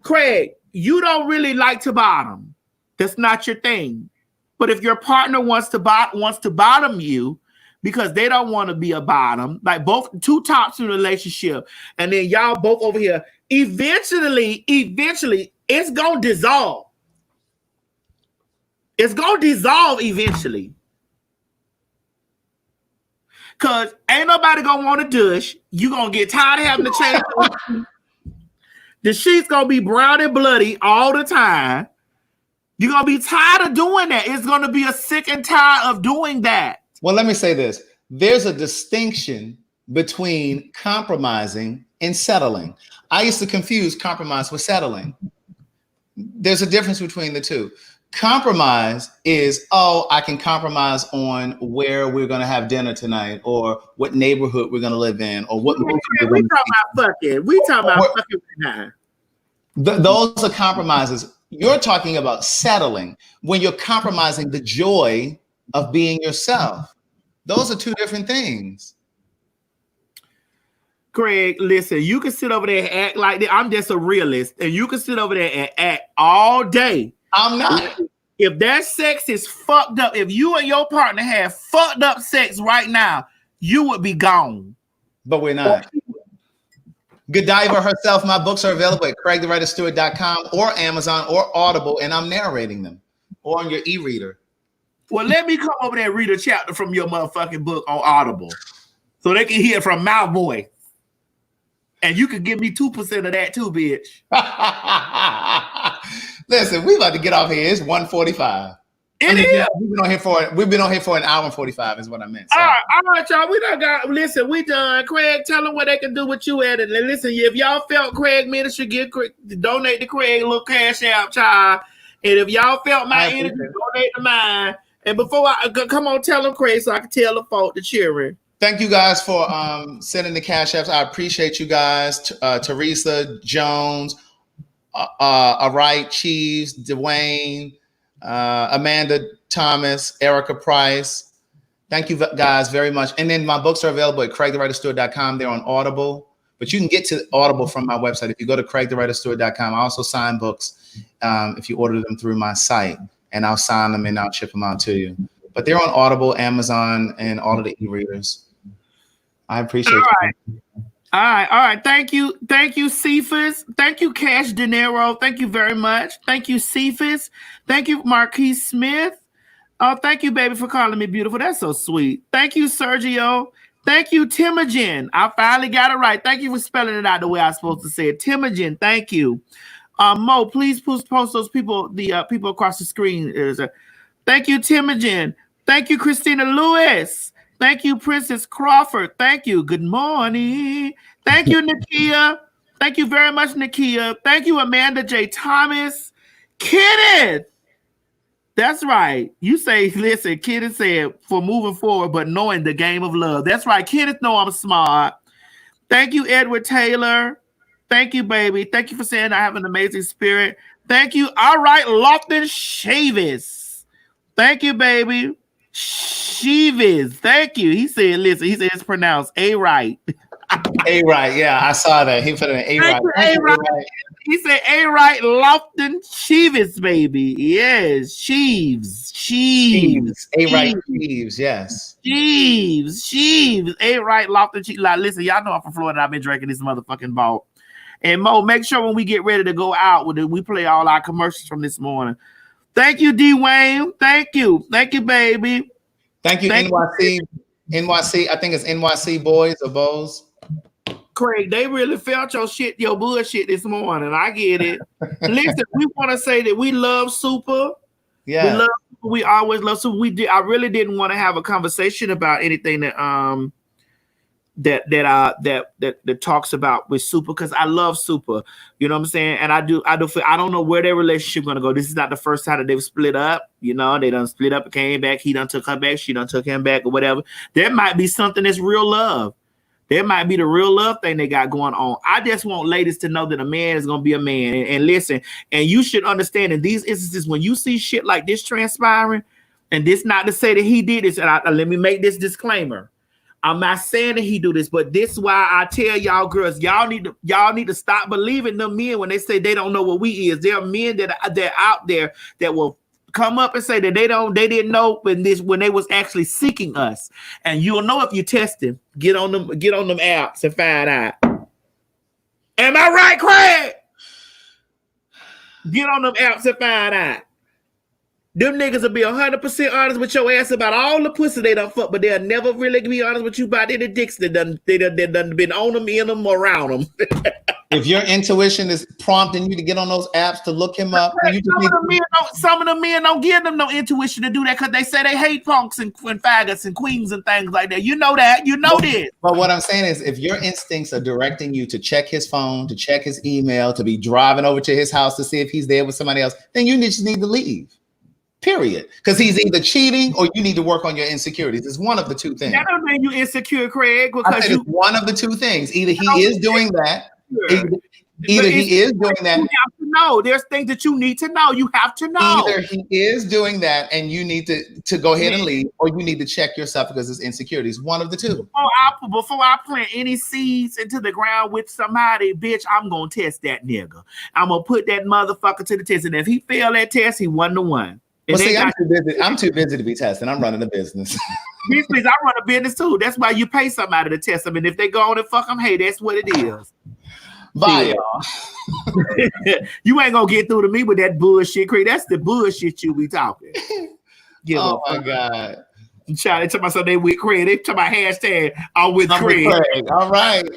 Craig, you don't really like to bottom. That's not your thing. But if your partner wants to bottom you, because they don't want to be a bottom, like both two tops in a relationship, and then y'all both over here, eventually, it's gonna dissolve. It's gonna dissolve eventually. Cause ain't nobody gonna want to douche. You gonna get tired of having to change. The sheets gonna be brown and bloody all the time. You're gonna be tired of doing that. It's gonna be a sick and tired of doing that. Well, let me say this. There's a distinction between compromising and settling. I used to confuse compromise with settling. There's a difference between the two. Compromise is, I can compromise on where we're going to have dinner tonight, or what neighborhood we're going to live in, or what movie we're We talking about fucking. We talking about fucking right now. Those are compromises. You're talking about settling when you're compromising the joy of being yourself. Those are two different things. Craig, listen, you can sit over there and act like that. I'm just a realist, and you can sit over there and act all day. I'm not. If that sex is fucked up, if you and your partner have fucked up sex right now, you would be gone. But we're not. Godiva herself, my books are available at craigthewriterstewart.com or Amazon or Audible, and I'm narrating them, or on your e-reader. Well, let me come over there and read a chapter from your motherfucking book on Audible so they can hear from my voice. And you can give me 2% of that too, bitch. Listen, we about to get off here. It's 1:45. We've been on here for an hour and 45 is what I meant. So. All right, y'all. We done. Craig, tell them what they can do with you at it. And listen, if y'all felt Craig Ministry, donate to Craig a little cash out, child. And if y'all felt my energy, donate to mine. And before I come on, tell them, Craig, so I can tell the folk, the cheering. Thank you guys for sending the cash apps. I appreciate you guys. Teresa Jones, Wright, Cheese, Dwayne, Amanda Thomas, Erica Price. Thank you guys very much. And then my books are available at craigthewriterstewart.com. They're on Audible, but you can get to Audible from my website. If you go to craigthewriterstewart.com, I also sign books if you order them through my site, and I'll sign them and I'll ship them out to you. But they're on Audible, Amazon, and all of the e-readers. I appreciate you. All right. Thank you, Cephas. Thank you, Cash De Niro. Thank you very much. Thank you, Cephas. Thank you, Marquise Smith. Oh, thank you, baby, for calling me beautiful. That's so sweet. Thank you, Sergio. Thank you, Timogen. I finally got it right. Thank you for spelling it out the way I was supposed to say it. Timogen, thank you. Mo, please post those people, the people across the screen. Thank you, Timogen. Thank you, Christina Lewis. Thank you, Princess Crawford. Thank you. Good morning. Thank you, Nakia. Thank you very much, Nakia. Thank you, Amanda J. Thomas. Kenneth. That's right. You say, listen, Kenneth said, for moving forward, but knowing the game of love. That's right. Kenneth know I'm smart. Thank you, Edward Taylor. Thank you, baby. Thank you for saying I have an amazing spirit. Thank you. All right, Lofton Shavis. Thank you, baby. Sheevis. Thank you. He said, listen, he said it's pronounced A-right. A-right. Yeah, I saw that. He put an A-right. A-right. He said A-right Lofton Sheevis, baby. Yes. Sheaves. A-right Sheaves, yes. Sheaves. A-right Lofton Sheaves. Like, listen, y'all know I'm from Florida. I've been drinking this motherfucking vault. And Mo, make sure when we get ready to go out with it, we play all our commercials from this morning. Thank you, D. Wayne. Thank you, baby. Thank you, NYC. NYC. I think it's NYC Boys or Bows. Craig, they really felt your bullshit this morning. I get it. Listen, we want to say that we love Super. Yeah, we always love Super. I really didn't want to have a conversation about anything that talks about with Super, because I love Super. You know what I'm saying? And I do feel, I don't know where their relationship gonna go. This is not the first time that they've split up. You know, they done split up and came back. He done took her back. She done took him back or whatever. There might be something that's real love. There might be the real love thing they got going on. I just want ladies to know that a man is gonna be a man. And listen, and you should understand in these instances when you see shit like this transpiring, and this not to say that he did this. And let me make this disclaimer. I'm not saying that he do this, but this is why I tell y'all girls, y'all need to stop believing them men when they say they don't know what we is. There are men that out there that will come up and say that they didn't know when they was actually seeking us. And you'll know if you test him. Get on them apps and find out. Am I right, Craig? Get on them apps and find out. Them niggas will be 100% honest with your ass about all the pussy they done fuck, but they'll never really be honest with you about any dicks that done been on them, in them, around them. If your intuition is prompting you to get on those apps to look him up, you just some of the men don't give them no intuition to do that because they say they hate punks and faggots and queens and things like that. You know that. You know this. But what I'm saying is, if your instincts are directing you to check his phone, to check his email, to be driving over to his house to see if he's there with somebody else, then you just need to leave. Period. Because he's either cheating or you need to work on your insecurities. It's one of the two things. That don't mean you insecure, Craig. Because it's one of the two things. Either he is doing that. Either he is doing that. You have to know. There's things that you need to know. You have to know. Either he is doing that and you need to go ahead and leave, or you need to check yourself because it's insecurities. One of the two. Before I plant any seeds into the ground with somebody, bitch, I'm going to test that nigga. I'm going to put that motherfucker to the test. And if he failed that test, he 1-1. Well, see, I'm too busy to be testing. I'm running a business. Please, I run a business too. That's why you pay somebody to test them. And if they go on and fuck them, hey, that's what it is. Bye, y'all. You ain't gonna get through to me with that bullshit, Craig. That's the bullshit you be talking. Oh my God. They talk about something with Craig. They talk about hashtag I'm with Craig. All right.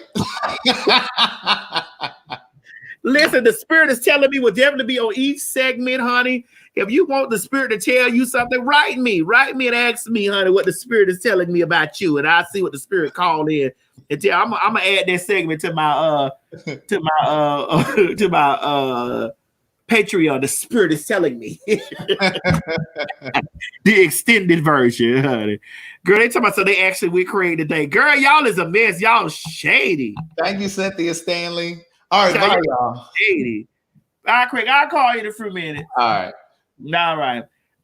Listen, the spirit is telling me will definitely be on each segment, honey. If you want the spirit to tell you something, write me and ask me, honey, what the spirit is telling me about you, and I'll see what the spirit called in and tell. I'm gonna add that segment to my Patreon. The spirit is telling me the extended version, honey. Girl, they talking about so they actually we created today. Girl, y'all is a mess. Y'all shady. Thank you, Cynthia Stanley. All right, bye, y'all. Shady. All right, Craig, I'll call you in a few minutes. All right.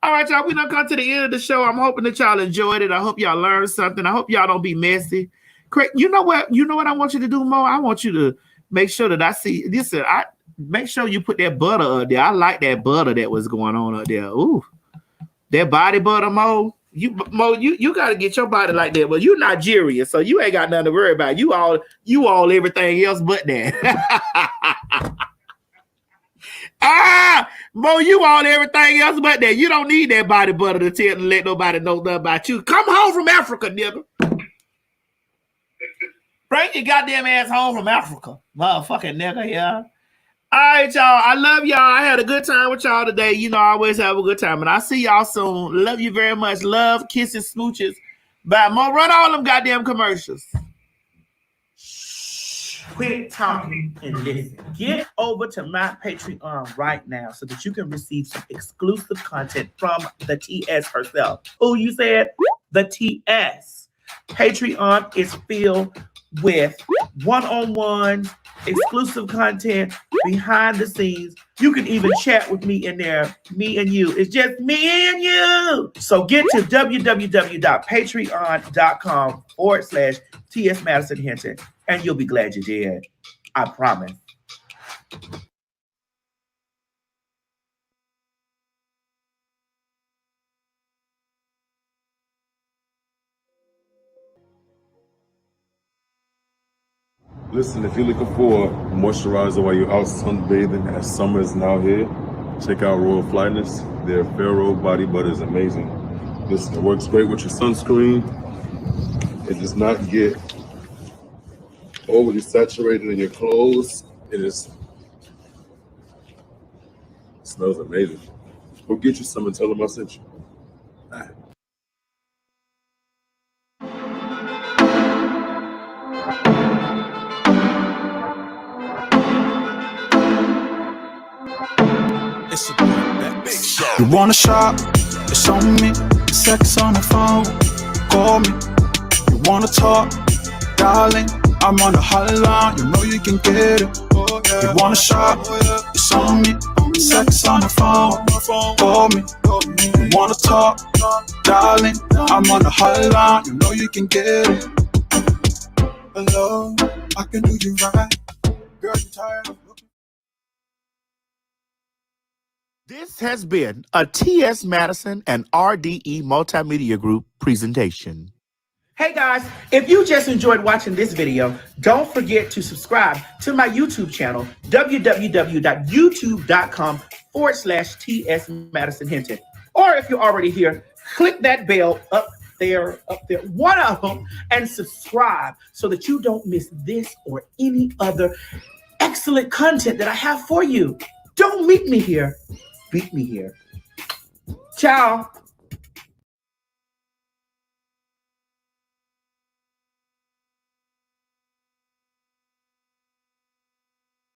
All right, y'all. We done come to the end of the show. I'm hoping that y'all enjoyed it. I hope y'all learned something. I hope y'all don't be messy. Craig, you know what I want you to do, Mo? I want you to make sure that I see this. Make sure you put that butter up there. I like that butter that was going on up there. Ooh, that body butter, Mo. You got to get your body like that. Well, you're Nigerian, so you ain't got nothing to worry about. You all everything else but that. Mo, you all everything else but that. You don't need that body butter to let nobody know nothing about you. Come home from Africa, nigga. Bring your goddamn ass home from Africa, motherfucking nigga. Yeah. All right, y'all. I love y'all. I had a good time with y'all today. You know, I always have a good time, and I'll see y'all soon. Love you very much. Love, kisses, smooches. Bye. Mo, run all them goddamn commercials. Quit talking and listen. Get over to my Patreon right now so that you can receive some exclusive content from the TS herself. Who you said? The TS. Patreon is filled with one-on-one exclusive content behind the scenes. You can even chat with me in there, me and you. It's just me and you. So get to www.patreon.com/TS Madison Hinton, and you'll be glad you did. I promise. Listen, if you're looking for moisturizer while you're out sunbathing as summer is now here, check out Royal Flyness. Their Pharaoh body butter is amazing. Listen, it works great with your sunscreen. It does not get overly saturated in your clothes. It smells amazing. Go get you some and tell them I sent you. Bye. You want a shot? It's on me. Sex on the phone. Call me. You wanna talk? Darling, I'm on the hotline. You know you can get it. You want a shot? It's on me. Sex on the phone. Call me. You wanna talk? Darling, I'm on the hotline. You know you can get it. Hello, I can do you right. Girl, you tired of looking? This has been a T.S. Madison and RDE Multimedia Group presentation. Hey guys, if you just enjoyed watching this video, don't forget to subscribe to my YouTube channel, www.youtube.com/TS Madison Hinton. Or if you're already here, click that bell up there, one of them, and subscribe so that you don't miss this or any other excellent content that I have for you. Don't meet me here, beat me here. Ciao.